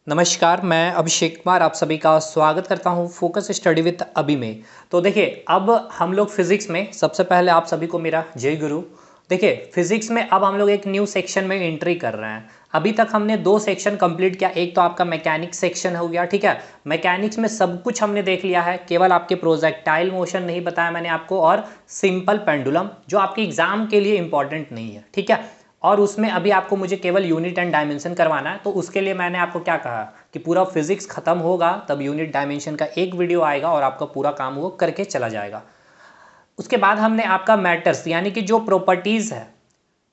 नमस्कार, मैं अभिषेक कुमार आप सभी का स्वागत करता हूं फोकस स्टडी विद अभी में। तो देखिए, अब हम लोग फिजिक्स में सबसे पहले आप सभी को मेरा जय गुरु। देखिए, फिजिक्स में अब हम लोग एक न्यू सेक्शन में एंट्री कर रहे हैं। अभी तक हमने दो सेक्शन कंप्लीट किया। एक तो आपका मैकेनिक्स सेक्शन हो गया, ठीक है। मैकेनिक्स में सब कुछ हमने देख लिया है, केवल आपके प्रोजेक्टाइल मोशन नहीं बताया मैंने आपको, और सिंपल पेंडुलम जो आपके एग्जाम के लिए इंपॉर्टेंट नहीं है, ठीक है। और उसमें अभी आपको मुझे केवल यूनिट एंड डायमेंशन करवाना है, तो उसके लिए मैंने आपको क्या कहा कि पूरा फिजिक्स खत्म होगा तब यूनिट डायमेंशन का एक वीडियो आएगा और आपका पूरा काम वो करके चला जाएगा। उसके बाद हमने आपका मैटर्स यानी कि जो प्रॉपर्टीज़ है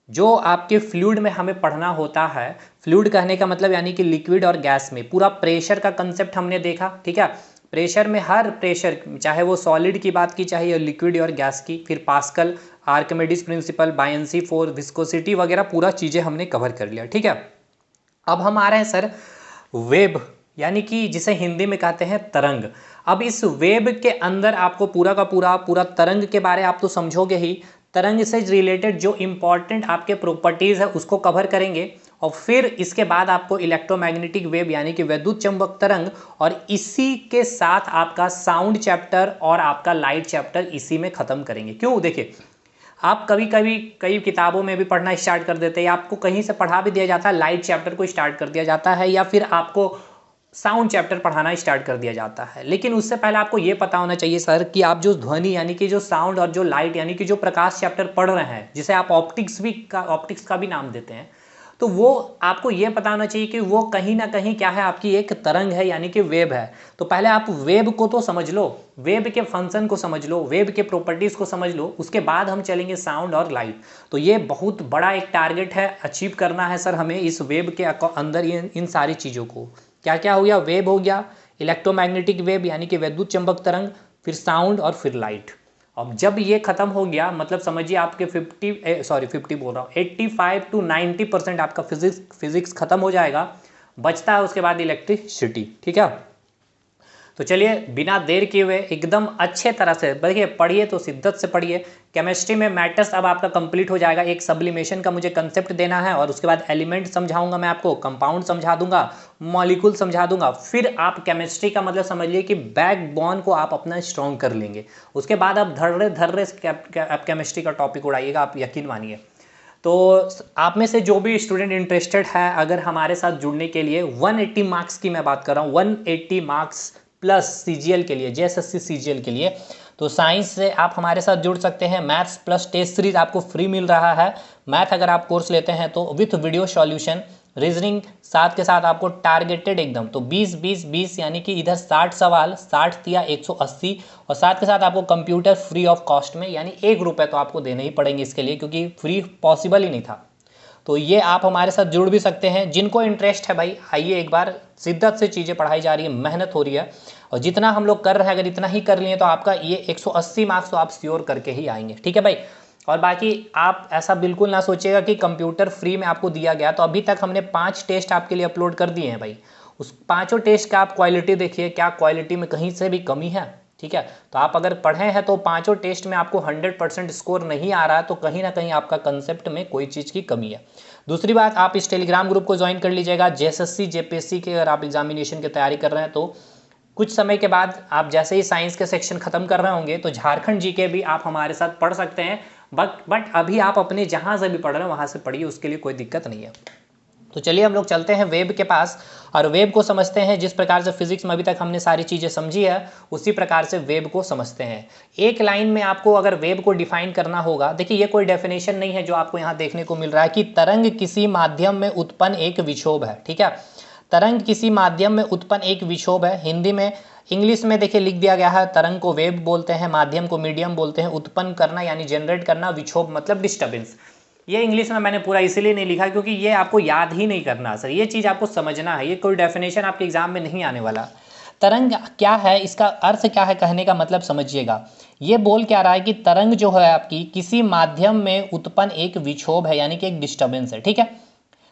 जो आपके फ्लूइड में हमें पढ़ना होता है। फ्लूइड कहने का मतलब यानी कि लिक्विड और गैस में पूरा प्रेशर का कंसेप्ट हमने देखा, ठीक है। प्रेशर में हर प्रेशर, चाहे वो सॉलिड की बात की चाहे लिक्विड और गैस की, फिर pascal, Archimedes principal, buoyancy force, viscosity वगैरह पूरा चीज़ें हमने कवर कर लिया, ठीक है। अब हम आ रहे हैं सर वेब, यानी कि जिसे हिंदी में कहते हैं तरंग। अब इस वेब के अंदर आपको पूरा का पूरा तरंग के बारे आप तो समझोगे ही। तरंग से रिलेटेड जो इंपॉर्टेंट आपके प्रॉपर्टीज़ है उसको कवर करेंगे, और फिर इसके बाद आपको इलेक्ट्रोमैग्नेटिक वेव यानी कि विद्युत चुंबक तरंग, और इसी के साथ आपका साउंड चैप्टर और आपका लाइट चैप्टर इसी में ख़त्म करेंगे। क्यों? देखिए, आप कभी कभी कई किताबों में भी पढ़ना स्टार्ट कर देते हैं, या आपको कहीं से पढ़ा भी दिया जाता है, लाइट चैप्टर को स्टार्ट कर दिया जाता है, या फिर आपको साउंड चैप्टर पढ़ाना स्टार्ट कर दिया जाता है। लेकिन उससे पहले आपको ये पता होना चाहिए सर कि आप जो ध्वनि यानी कि जो साउंड और जो लाइट यानी कि जो प्रकाश चैप्टर पढ़ रहे हैं, जिसे आप ऑप्टिक्स का भी नाम देते हैं, तो वो आपको ये पता होना चाहिए कि वो कहीं ना कहीं क्या है, आपकी एक तरंग है यानी कि वेब है। तो पहले आप वेब को तो समझ लो, वेब के फंक्शन को समझ लो, वेब के प्रॉपर्टीज़ को समझ लो, उसके बाद हम चलेंगे साउंड और लाइट। तो ये बहुत बड़ा एक टारगेट है, अचीव करना है सर हमें इस वेब के अंदर इन सारी चीज़ों को। क्या क्या हो गया? वेब हो गया, इलेक्ट्रोमैग्नेटिक वेब यानी कि विद्युत चुंबक तरंग, फिर साउंड और फिर लाइट। अब जब ये खत्म हो गया, मतलब समझिए आपके 50 बोल रहा हूँ, 85 to 90% आपका फिजिक्स खत्म हो जाएगा। बचता है उसके बाद इलेक्ट्रिसिटी, ठीक है। तो चलिए बिना देर किए हुए एकदम अच्छे तरह से देखिए, पढ़िए तो शिद्दत से पढ़िए। केमिस्ट्री में मैटर्स अब आपका कंप्लीट हो जाएगा। एक सब्लिमेशन का मुझे कंसेप्ट देना है, और उसके बाद एलिमेंट समझाऊंगा मैं आपको, कंपाउंड समझा दूंगा, मॉलिक्यूल समझा दूंगा। फिर आप केमिस्ट्री का मतलब समझिए कि बैकबोन को आप अपना स्ट्रॉन्ग कर लेंगे। उसके बाद आप धर्रे धर्रे आप केमिस्ट्री का टॉपिक उड़ाइएगा, आप यकीन मानिए। तो आप में से जो भी स्टूडेंट इंटरेस्टेड है अगर हमारे साथ जुड़ने के लिए, 180 मार्क्स की मैं बात कर रहा हूँ, 180 मार्क्स प्लस सीजीएल के लिए, जेएसएससी सीजीएल के लिए, तो साइंस से आप हमारे साथ जुड़ सकते हैं। मैथ्स प्लस टेस्ट सीरीज आपको फ्री मिल रहा है। मैथ अगर आप कोर्स लेते हैं तो विथ वीडियो सॉल्यूशन, रीजनिंग साथ के साथ आपको टारगेटेड एकदम, तो 20-20-20 यानी कि इधर 60 सवाल, 60 या 180, और साथ के साथ आपको कंप्यूटर फ्री ऑफ कॉस्ट में, यानी 1 रुपये तो आपको देने ही पड़ेंगे इसके लिए, क्योंकि फ्री पॉसिबल ही नहीं था। तो ये आप हमारे साथ जुड़ भी सकते हैं। जिनको इंटरेस्ट है भाई, आइए, एक बार शिद्दत से चीज़ें पढ़ाई जा रही है, मेहनत हो रही है, और जितना हम लोग कर रहे हैं अगर इतना ही कर लिए तो आपका ये 180 मार्क्स तो आप श्योर करके ही आएंगे, ठीक है भाई। और बाकी आप ऐसा बिल्कुल ना सोचिएगा कि कंप्यूटर फ्री में आपको दिया गया। तो अभी तक हमने 5 टेस्ट आपके लिए अपलोड कर दिए हैं भाई। उस 5 टेस्ट का आप क्वालिटी देखिए, क्या क्वालिटी में कहीं से भी कमी है, ठीक है। तो आप अगर पढ़े हैं तो 5 टेस्ट में आपको 100% स्कोर नहीं आ रहा है, तो कहीं ना कहीं आपका कंसेप्ट में कोई चीज़ की कमी है। दूसरी बात, आप इस टेलीग्राम ग्रुप को ज्वाइन कर लीजिएगा। जेएसएससी जेपीएससी के अगर आप एग्जामिनेशन की तैयारी कर रहे हैं तो कुछ समय के बाद आप जैसे ही साइंस के सेक्शन खत्म कर रहे होंगे तो झारखंड जीके भी आप हमारे साथ पढ़ सकते हैं। बट अभी आप अपने जहाँ से भी पढ़ रहे हैं वहाँ से पढ़िए, उसके लिए कोई दिक्कत नहीं है। तो चलिए हम लोग चलते हैं वेब के पास, और वेब को समझते हैं। जिस प्रकार से फिजिक्स में अभी तक हमने सारी चीज़ें समझी है, उसी प्रकार से वेब को समझते हैं। एक लाइन में आपको अगर वेब को डिफाइन करना होगा, देखिए ये कोई डेफिनेशन नहीं है जो आपको यहाँ देखने को मिल रहा है कि तरंग किसी माध्यम में उत्पन्न एक विक्षोभ है, ठीक है। तरंग किसी माध्यम में उत्पन्न एक विक्षोभ है। हिंदी में, इंग्लिश में देखिए लिख दिया गया है, तरंग को वेब बोलते हैं, माध्यम को मीडियम बोलते हैं, उत्पन्न करना यानी जनरेट करना, विक्षोभ मतलब डिस्टर्बेंस। ये इंग्लिश में मैंने पूरा इसीलिए नहीं लिखा क्योंकि ये आपको याद ही नहीं करना सर, ये चीज़ आपको समझना है, ये कोई डेफिनेशन आपके एग्जाम में नहीं आने वाला। तरंग क्या है, इसका अर्थ क्या है, कहने का मतलब समझिएगा। ये बोल क्या रहा है कि तरंग जो है आपकी किसी माध्यम में उत्पन्न एक विक्षोभ है, यानी कि एक डिस्टर्बेंस है, ठीक है।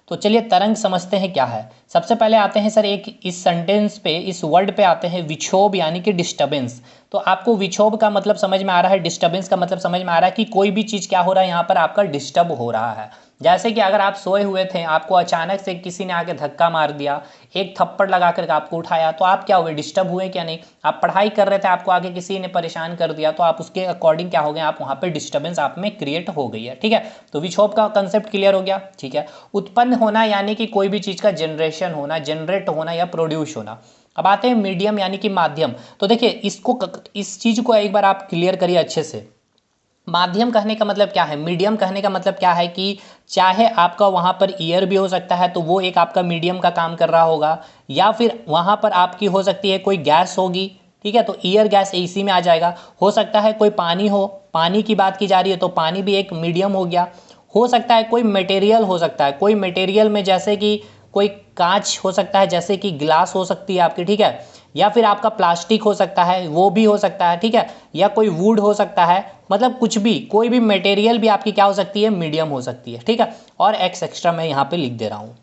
तो चलिए तरंग समझते हैं क्या है। सबसे पहले आते हैं सर एक इस सेंटेंस पे, इस वर्ड पे आते हैं, विक्षोभ यानी कि डिस्टर्बेंस। तो आपको विक्षोभ का मतलब समझ में आ रहा है, डिस्टर्बेंस का मतलब समझ में आ रहा है कि कोई भी चीज़ क्या हो रहा है यहाँ पर आपका डिस्टर्ब हो रहा है। जैसे कि अगर आप सोए हुए थे, आपको अचानक से किसी ने आके धक्का मार दिया, एक थप्पड़ लगा करके आपको उठाया, तो आप क्या हुए, डिस्टर्ब हुए क्या नहीं। आप पढ़ाई कर रहे थे, आपको आगे किसी ने परेशान कर दिया, तो आप उसके अकॉर्डिंग क्या हो गए, आप वहाँ पे डिस्टर्बेंस आप में क्रिएट हो गई है। ठीक है, तो विक्षोभ का कंसेप्ट क्लियर हो गया। ठीक है, उत्पन्न होना यानी कि कोई भी चीज़ का जनरेशन होना, जनरेट होना या प्रोड्यूस होना। अब आते हैं मीडियम यानी कि माध्यम। तो देखिए इस चीज़ को एक बार आप क्लियर करिए अच्छे से। माध्यम कहने का मतलब क्या है, मीडियम कहने का मतलब क्या है कि चाहे आपका वहाँ पर ईयर भी हो सकता है, तो वो एक आपका मीडियम का काम कर रहा होगा, या फिर वहाँ पर आपकी हो सकती है कोई गैस होगी। ठीक है, तो ईयर गैस इसी में आ जाएगा। हो सकता है कोई पानी हो, पानी की बात की जा रही है तो पानी भी एक मीडियम हो गया। हो सकता है कोई मटेरियल हो सकता है, कोई मटेरियल में जैसे कि कोई कांच हो सकता है, जैसे कि ग्लास हो सकती है आपकी। ठीक है, या फिर आपका प्लास्टिक हो सकता है, वो भी हो सकता है। ठीक है, या कोई वुड हो सकता है, मतलब कुछ भी, कोई भी मटेरियल भी आपकी क्या हो सकती है, मीडियम हो सकती है। ठीक है, और एक्स एक्स्ट्रा मैं यहाँ पे लिख दे रहा हूँ।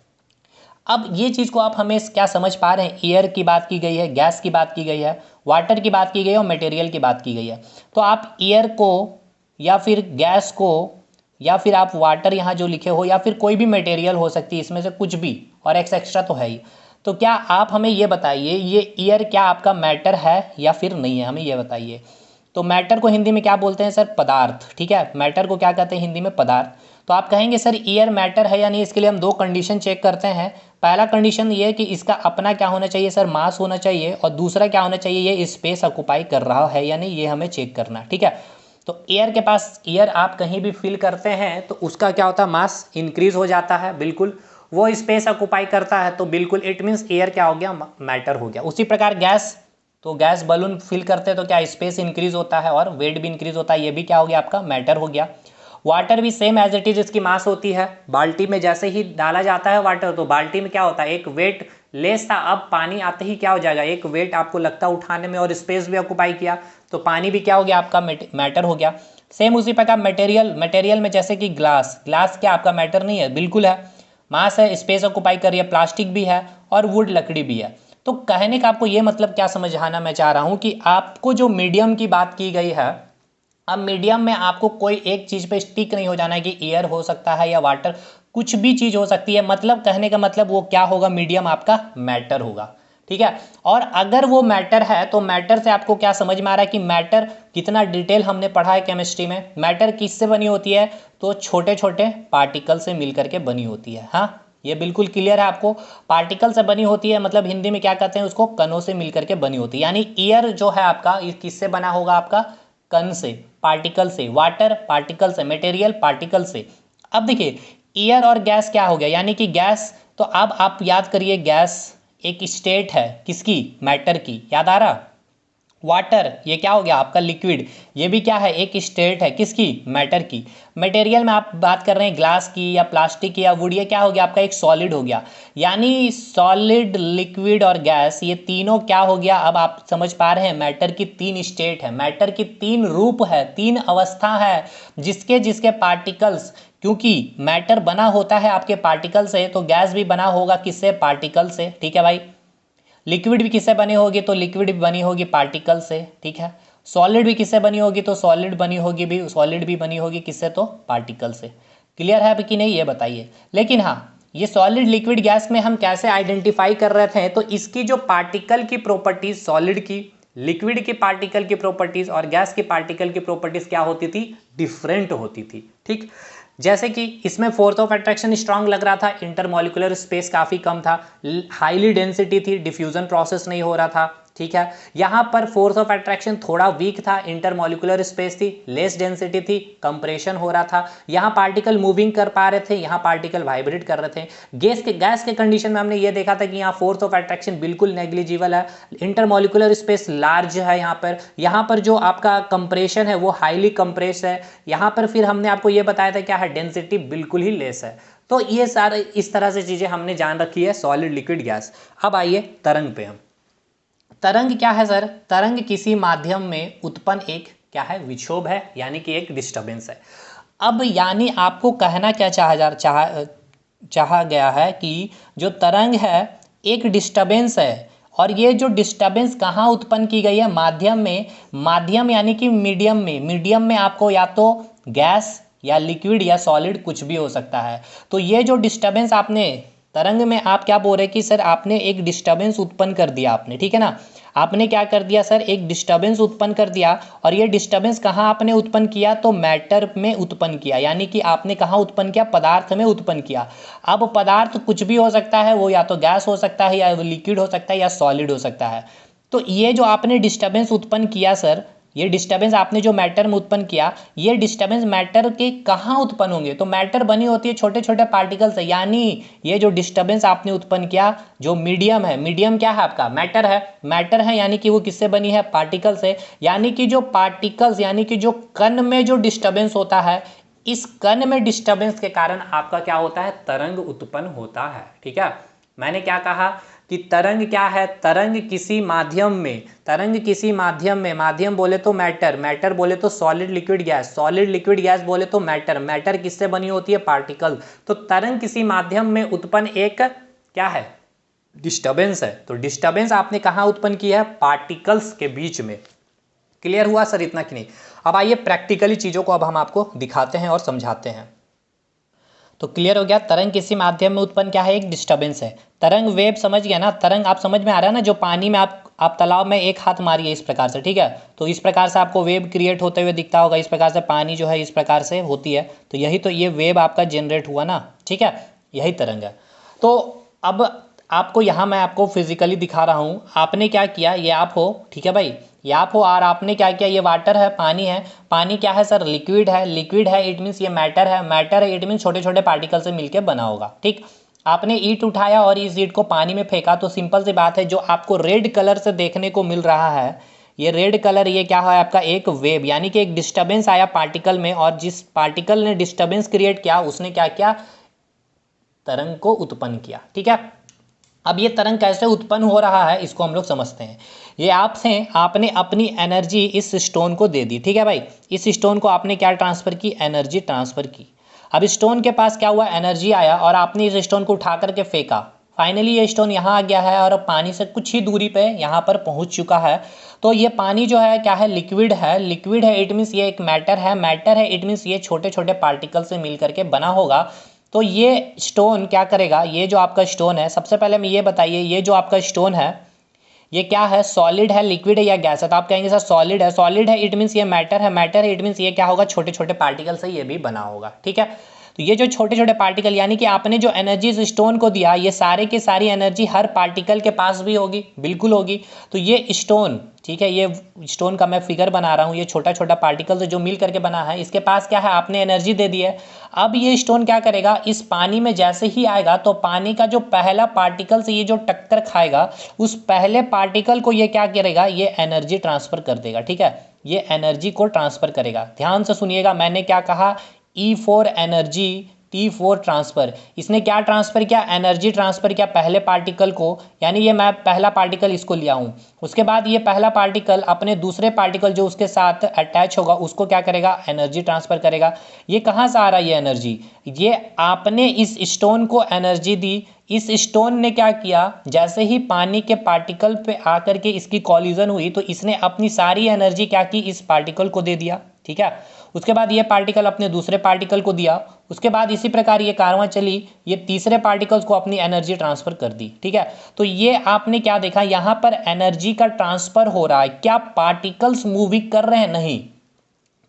अब ये चीज़ को आप हमें क्या समझ पा रहे हैं, एयर की बात की गई है, गैस की बात की गई है, वाटर की बात की गई है और मटेरियल की बात की गई है। तो आप एयर को या फिर गैस को या फिर आप वाटर यहाँ जो लिखे हो, या फिर कोई भी मटेरियल हो सकती है इसमें से कुछ भी, और एक्स एक्स्ट्रा तो है ही। तो क्या आप हमें ये बताइए, ये ईयर क्या आपका मैटर है या फिर नहीं है, हमें ये बताइए। तो मैटर को हिंदी में क्या बोलते हैं सर, पदार्थ। ठीक है, मैटर को क्या कहते हैं हिंदी में, पदार्थ। तो आप कहेंगे सर ईयर मैटर है या नहीं, इसके लिए हम दो कंडीशन चेक करते हैं। पहला कंडीशन ये है कि इसका अपना क्या होना चाहिए सर, मास होना चाहिए, और दूसरा क्या होना चाहिए, ये स्पेस ऑक्युपाई कर रहा है या नहीं, ये हमें चेक करना। ठीक है, तो एयर के पास, एयर आप कहीं भी फिल करते हैं तो उसका क्या होता है, मास इंक्रीज हो जाता है, बिल्कुल। वो स्पेस ऑक्युपाई करता है तो बिल्कुल इट मीन्स एयर क्या हो गया, मैटर हो गया। उसी प्रकार गैस, तो गैस बलून फिल करते हैं तो क्या स्पेस इंक्रीज होता है और वेट भी इंक्रीज होता है, ये भी क्या हो गया आपका, मैटर हो गया। वाटर भी सेम एज इट इज, इसकी मास होती है। बाल्टी में जैसे ही डाला जाता है वाटर, तो बाल्टी में क्या होता है, एक वेट लेस था, अब पानी आते ही क्या हो जाएगा, एक वेट आपको लगता है उठाने में और स्पेस भी ऑक्युपाई किया, तो पानी भी क्या हो गया आपका, मैटर हो गया। सेम उसी प्रकार मटेरियल, मटेरियल में जैसे कि ग्लास, ग्लास क्या आपका मैटर नहीं है, बिल्कुल है, मास है, स्पेस ऑक्युपाई कर रही है, प्लास्टिक भी है और वुड लकड़ी भी है। तो कहने का आपको ये मतलब क्या समझाना मैं चाह रहा हूँ कि आपको जो मीडियम की बात की गई है, अब मीडियम में आपको कोई एक चीज़ पे स्टिक नहीं हो जाना है कि एयर हो सकता है या वाटर, कुछ भी चीज़ हो सकती है। मतलब कहने का मतलब वो क्या होगा, मीडियम आपका मैटर होगा। ठीक है, और अगर वो मैटर है तो मैटर से आपको क्या समझ में आ रहा है कि मैटर कितना डिटेल हमने पढ़ा है केमिस्ट्री में। मैटर किससे बनी होती है, तो छोटे छोटे पार्टिकल से मिलकर के बनी होती है। हाँ, ये बिल्कुल क्लियर है आपको, पार्टिकल से बनी होती है, मतलब हिंदी में क्या कहते हैं उसको, कणों से मिलकर के बनी होती है। यानी ईयर जो है आपका, ये किससे बना होगा आपका, कण से, पार्टिकल से। वाटर पार्टिकल से, मटेरियल पार्टिकल से। अब देखिए एयर और गैस क्या हो गया, यानी कि गैस, तो अब आप याद करिए गैस एक स्टेट है किसकी, मैटर की, याद आ रहा। वाटर ये क्या हो गया आपका, लिक्विड, ये भी क्या है, एक स्टेट है किसकी, मैटर की। मटेरियल में आप बात कर रहे हैं ग्लास की या प्लास्टिक की या वुड, ये क्या हो गया आपका, एक सॉलिड हो गया। यानी सॉलिड, लिक्विड और गैस, ये तीनों क्या हो गया, अब आप समझ पा रहे हैं, मैटर की तीन स्टेट है, मैटर की तीन रूप है, तीन अवस्था है, जिसके जिसके पार्टिकल्स, क्योंकि मैटर बना होता है आपके पार्टिकल से, तो गैस भी बना होगा किससे, पार्टिकल से। ठीक है भाई, लिक्विड भी किससे बनी होगी, तो लिक्विड भी बनी होगी पार्टिकल से। ठीक है, सॉलिड भी किससे बनी होगी, तो सॉलिड बनी होगी भी, सॉलिड भी बनी होगी किससे, तो पार्टिकल से। क्लियर है कि नहीं, ये बताइए। लेकिन हाँ, ये सॉलिड, लिक्विड, गैस में हम कैसे आइडेंटिफाई कर रहे थे, तो इसकी जो पार्टिकल की प्रॉपर्टीज, सॉलिड की, लिक्विड की पार्टिकल की प्रॉपर्टीज और गैस की पार्टिकल की प्रॉपर्टीज क्या होती थी, डिफरेंट होती थी। ठीक, जैसे कि इसमें फोर्स ऑफ अट्रैक्शन स्ट्रांग लग रहा था, इंटरमॉलिकुलर स्पेस काफ़ी कम था, हाईली डेंसिटी थी, डिफ्यूजन प्रोसेस नहीं हो रहा था। ठीक है, यहाँ पर फोर्स ऑफ अट्रैक्शन थोड़ा वीक था, इंटरमॉलिकुलर स्पेस थी, लेस डेंसिटी थी, कंप्रेशन हो रहा था, यहाँ पार्टिकल मूविंग कर पा रहे थे, यहाँ पार्टिकल वाइब्रेट कर रहे थे। गैस के कंडीशन में हमने ये देखा था कि यहाँ फोर्स ऑफ अट्रैक्शन बिल्कुल नेग्लिजिबल है, इंटरमॉलिकुलर स्पेस लार्ज है, यहाँ पर जो आपका कंप्रेशन है वो हाईली कंप्रेस है, यहाँ पर फिर हमने आपको ये बताया था क्या है, डेंसिटी बिल्कुल ही लेस है। तो ये सारे इस तरह से चीज़ें हमने जान रखी है, सॉलिड, लिक्विड, गैस। अब आइए तरंग पे। हम तरंग क्या है सर, तरंग किसी माध्यम में उत्पन्न एक क्या है, विक्षोभ है, यानी कि एक डिस्टर्बेंस है। अब यानी आपको कहना क्या चाहा गया है कि जो तरंग है एक डिस्टर्बेंस है, और ये जो डिस्टर्बेंस कहाँ उत्पन्न की गई है, माध्यम में। माध्यम यानी कि मीडियम में, मीडियम में आपको या तो गैस या लिक्विड या सॉलिड कुछ भी हो सकता है। तो ये जो डिस्टर्बेंस आपने तरंग में, आप क्या बोल रहे हैं कि सर आपने एक डिस्टर्बेंस उत्पन्न कर दिया आपने, ठीक है ना। आपने क्या कर दिया सर, एक डिस्टर्बेंस उत्पन्न कर दिया। और ये डिस्टर्बेंस कहाँ आपने उत्पन्न किया, तो मैटर में उत्पन्न किया, यानी कि आपने कहाँ उत्पन्न किया, पदार्थ में उत्पन्न किया। अब पदार्थ कुछ भी हो सकता है, वो या तो गैस हो सकता है या लिक्विड हो सकता है या सॉलिड हो सकता है। तो ये जो आपने डिस्टर्बेंस उत्पन्न किया सर, ये डिस्टर्बेंस आपने जो मैटर में उत्पन्न किया, ये डिस्टर्बेंस मैटर के कहाँ उत्पन्न होंगे, तो मैटर बनी होती है छोटे छोटे पार्टिकल से। यानी ये जो डिस्टर्बेंस आपने उत्पन्न किया, जो मीडियम है, मीडियम क्या है आपका, मैटर है। मैटर है यानी कि वो किससे बनी है, पार्टिकल से। यानी कि जो पार्टिकल्स, यानी कि जो कण में जो डिस्टर्बेंस होता है, इस कण में डिस्टर्बेंस के कारण आपका क्या होता है, तरंग उत्पन्न होता है। ठीक है, मैंने क्या कहा कि तरंग क्या है, तरंग किसी माध्यम में, तरंग किसी माध्यम में, माध्यम बोले तो मैटर, मैटर बोले तो solid liquid gas, solid liquid gas बोले तो मैटर, मैटर किससे बनी होती है, पार्टिकल। तो तरंग किसी माध्यम में उत्पन्न एक क्या है, डिस्टर्बेंस है। तो डिस्टर्बेंस आपने कहाँ उत्पन्न किया है, पार्टिकल्स के बीच में। क्लियर हुआ सर इतना कि नहीं। अब आइए प्रैक्टिकली चीज़ों को अब हम आपको दिखाते हैं और समझाते हैं। तो क्लियर हो गया, तरंग किसी माध्यम में उत्पन्न क्या है, एक डिस्टर्बेंस है। तरंग वेव समझ गया ना, तरंग आप समझ में आ रहा है ना, जो पानी में आप तालाब में एक हाथ मारिए इस प्रकार से, ठीक है, तो इस प्रकार से आपको वेव क्रिएट होते हुए दिखता होगा। इस प्रकार से पानी जो है इस प्रकार से होती है, तो यही तो ये वेव आपका जनरेट हुआ ना, ठीक है, यही तरंग है। तो अब आपको यहाँ मैं आपको फिजिकली दिखा रहा हूँ। आपने क्या किया, ये आप हो, ठीक है भाई, ये आप हो, और आपने क्या किया, ये वाटर है, पानी है, पानी क्या है सर, लिक्विड है, लिक्विड है इट मीन्स ये मैटर है, मैटर है इट मीन्स छोटे छोटे पार्टिकल से मिलकर बना होगा। ठीक, आपने ईंट उठाया और इस ईंट को पानी में फेंका, तो सिंपल सी बात है, जो आपको रेड कलर से देखने को मिल रहा है, ये रेड कलर, ये क्या है आपका, एक वेव, यानी कि एक डिस्टर्बेंस आया पार्टिकल में, और जिस पार्टिकल ने डिस्टर्बेंस क्रिएट किया उसने क्या किया, तरंग को उत्पन्न किया। ठीक है, अब ये तरंग कैसे उत्पन्न हो रहा है इसको हम लोग समझते हैं। ये आपसे, आपने अपनी एनर्जी इस स्टोन को दे दी, ठीक है भाई, इस स्टोन को आपने क्या ट्रांसफर की, एनर्जी ट्रांसफर की। अब स्टोन के पास क्या हुआ, एनर्जी आया, और आपने इस स्टोन को उठा करके फेंका। फाइनली ये स्टोन यहाँ आ गया है और अब पानी से कुछ ही दूरी पे यहाँ पर पहुँच चुका है। तो ये पानी जो है क्या है, लिक्विड है, लिक्विड है इट मीन्स ये एक मैटर है, मैटर है इट मीन्स ये छोटे छोटे पार्टिकल से मिल करके बना होगा। तो ये स्टोन क्या करेगा, ये जो आपका स्टोन है, सबसे पहले मैं ये बताइए, ये जो आपका स्टोन है ये क्या है, सॉलिड है, लिक्विड है या गैस है, तो आप कहेंगे सर सॉलिड है, सॉलिड है इट मीन्स ये मैटर है, मैटर है इट मीन्स ये क्या होगा, छोटे छोटे पार्टिकल से ये भी बना होगा। ठीक है, तो ये जो छोटे छोटे पार्टिकल, यानी कि आपने जो एनर्जी इस स्टोन को दिया, ये सारे की सारी एनर्जी हर पार्टिकल के पास भी होगी, बिल्कुल होगी। तो ये स्टोन, ठीक है, ये स्टोन का मैं फिगर बना रहा हूँ, ये छोटा छोटा पार्टिकल से जो मिल करके बना है, इसके पास क्या है, आपने एनर्जी दे दी है। अब ये स्टोन क्या करेगा, इस पानी में जैसे ही आएगा तो पानी का जो पहला पार्टिकल से ये जो टक्कर खाएगा, उस पहले पार्टिकल को ये क्या करेगा, ये एनर्जी ट्रांसफर कर देगा। ठीक है, ये एनर्जी को ट्रांसफर करेगा। ध्यान से सुनिएगा, मैंने क्या कहा, E for energy, T for transfer. इसने क्या ट्रांसफर किया, एनर्जी ट्रांसफर किया पहले पार्टिकल को, यानी ये मैं पहला पार्टिकल इसको लिया हूँ, उसके बाद ये पहला पार्टिकल अपने दूसरे पार्टिकल जो उसके साथ अटैच होगा उसको क्या करेगा, एनर्जी ट्रांसफर करेगा। ये कहाँ से आ रहा है ये एनर्जी, ये आपने इस स्टोन को एनर्जी दी, इस स्टोन ने क्या किया, जैसे ही पानी के पार्टिकल पे आकर के इसकी कॉलिजन हुई तो इसने अपनी सारी एनर्जी क्या की, इस पार्टिकल को दे दिया। ठीक है, उसके बाद ये पार्टिकल अपने दूसरे पार्टिकल को दिया, उसके बाद इसी प्रकार ये कारवां चली, ये तीसरे पार्टिकल्स को अपनी एनर्जी ट्रांसफर कर दी। ठीक है, तो ये आपने क्या देखा, यहाँ पर एनर्जी का ट्रांसफर हो रहा है, क्या पार्टिकल्स मूविंग कर रहे हैं, नहीं,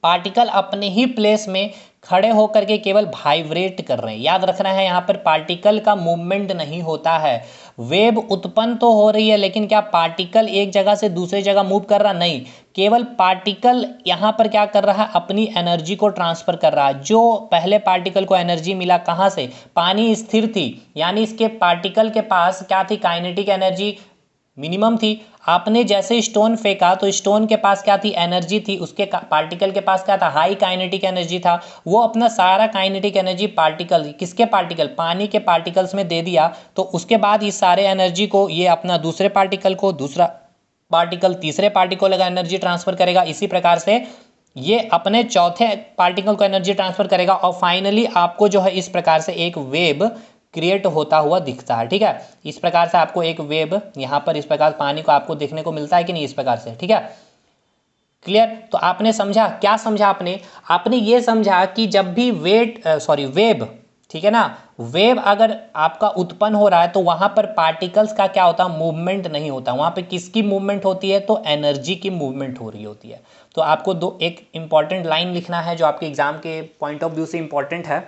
पार्टिकल अपने ही प्लेस में खड़े होकर के केवल वाइब्रेट कर रहे हैं। याद रखना है, यहाँ पर पार्टिकल का मूवमेंट नहीं होता है, वेव उत्पन्न तो हो रही है लेकिन क्या पार्टिकल एक जगह से दूसरी जगह मूव कर रहा, नहीं, केवल पार्टिकल यहाँ पर क्या कर रहा है, अपनी एनर्जी को ट्रांसफर कर रहा है। जो पहले पार्टिकल को एनर्जी मिला कहाँ से, पानी स्थिर थी, यानी इसके पार्टिकल के पास क्या थी, काइनेटिक एनर्जी मिनिमम थी। आपने जैसे स्टोन फेंका तो स्टोन के पास क्या थी, एनर्जी थी, उसके पार्टिकल के पास क्या था, हाई काइनेटिक एनर्जी था। वो अपना सारा काइनेटिक एनर्जी पार्टिकल, किसके पार्टिकल, पानी के पार्टिकल्स में दे दिया। तो उसके बाद इस सारे एनर्जी को ये अपना दूसरे पार्टिकल को, दूसरा पार्टिकल तीसरे पार्टिकल का एनर्जी ट्रांसफर करेगा। इसी प्रकार से ये अपने चौथे पार्टिकल को एनर्जी ट्रांसफर करेगा और फाइनली आपको जो है इस प्रकार से एक वेव क्रिएट होता हुआ दिखता है। ठीक है, इस प्रकार से आपको एक वेव यहाँ पर इस प्रकार पानी को आपको देखने को मिलता है कि नहीं, इस प्रकार से। ठीक है, क्लियर। तो आपने समझा, क्या समझा आपने? आपने ये समझा कि जब भी वेव, ठीक है ना, वेव अगर आपका उत्पन्न हो रहा है तो वहां पर पार्टिकल्स का क्या होता है, मूवमेंट नहीं होता। वहां पे किसकी मूवमेंट होती है, तो एनर्जी की मूवमेंट हो रही होती है। तो आपको एक इंपॉर्टेंट लाइन लिखना है जो आपके एग्जाम के पॉइंट ऑफ व्यू से इंपॉर्टेंट है।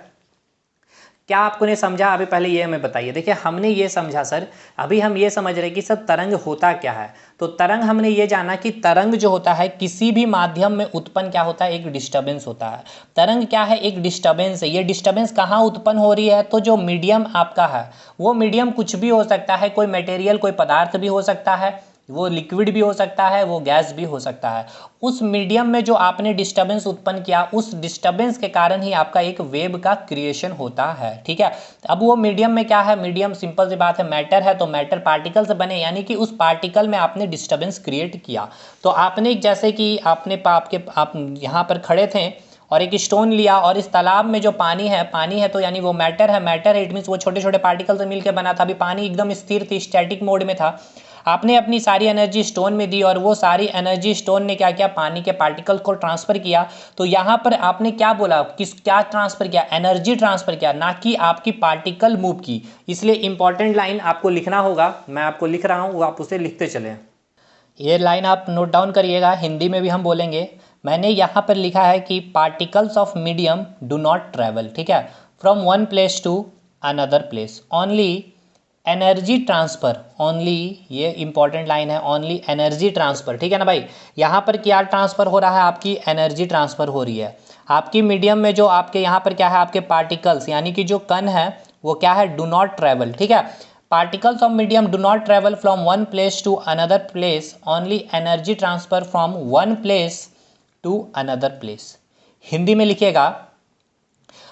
क्या आपको ने समझा? अभी पहले ये हमें बताइए। देखिए हमने ये समझा सर, अभी हम ये समझ रहे हैं कि सर तरंग होता क्या है। तो तरंग हमने ये जाना कि तरंग जो होता है किसी भी माध्यम में उत्पन्न क्या होता है, एक डिस्टर्बेंस होता है। तरंग क्या है, एक डिस्टर्बेंस है। ये डिस्टर्बेंस कहाँ उत्पन्न हो रही है, तो जो मीडियम आपका है वो मीडियम कुछ भी हो सकता है, कोई मटेरियल, कोई पदार्थ भी हो सकता है, वो लिक्विड भी हो सकता है, वो गैस भी हो सकता है। उस मीडियम में जो आपने डिस्टर्बेंस उत्पन्न किया, उस डिस्टर्बेंस के कारण ही आपका एक वेव का क्रिएशन होता है, ठीक है। अब वो मीडियम में क्या है, मीडियम सिंपल सी बात है, मैटर है, तो मैटर पार्टिकल से बने, यानी कि उस पार्टिकल में आपने डिस्टर्बेंस क्रिएट किया। तो आपने जैसे कि आप यहाँ पर खड़े थे और एक स्टोन लिया, और इस तालाब में जो पानी है तो यानी वो मैटर है, इट मीन्स वो छोटे छोटे पार्टिकल से मिलकर बना था। अभी पानी एकदम स्थिर थी, स्टैटिक मोड में था। आपने अपनी सारी एनर्जी स्टोन में दी और वो सारी एनर्जी स्टोन ने क्या किया, पानी के पार्टिकल को ट्रांसफर किया। तो यहाँ पर आपने क्या बोला, क्या ट्रांसफर किया, एनर्जी ट्रांसफर किया, ना कि आपकी पार्टिकल मूव की। इसलिए इंपॉर्टेंट लाइन आपको लिखना होगा, मैं आपको लिख रहा हूँ, वो आप उसे लिखते चलें। ये लाइन आप नोट डाउन करिएगा, हिंदी में भी हम बोलेंगे। मैंने यहाँ पर लिखा है कि particles of medium do not travel, ठीक है, from one place to another place, only energy transfer, only, ये इंपॉर्टेंट लाइन है, ओनली एनर्जी ट्रांसफर, ठीक है ना भाई। यहाँ पर क्या ट्रांसफर हो रहा है, आपकी एनर्जी ट्रांसफर हो रही है। आपकी मीडियम में जो आपके यहाँ पर क्या है, आपके पार्टिकल्स यानी कि जो कण है वो क्या है, डू नॉट ट्रैवल, ठीक है। Particles of medium do not travel from one place to another place, only energy transfer from one place to another place. Hindi में लिखिएगा,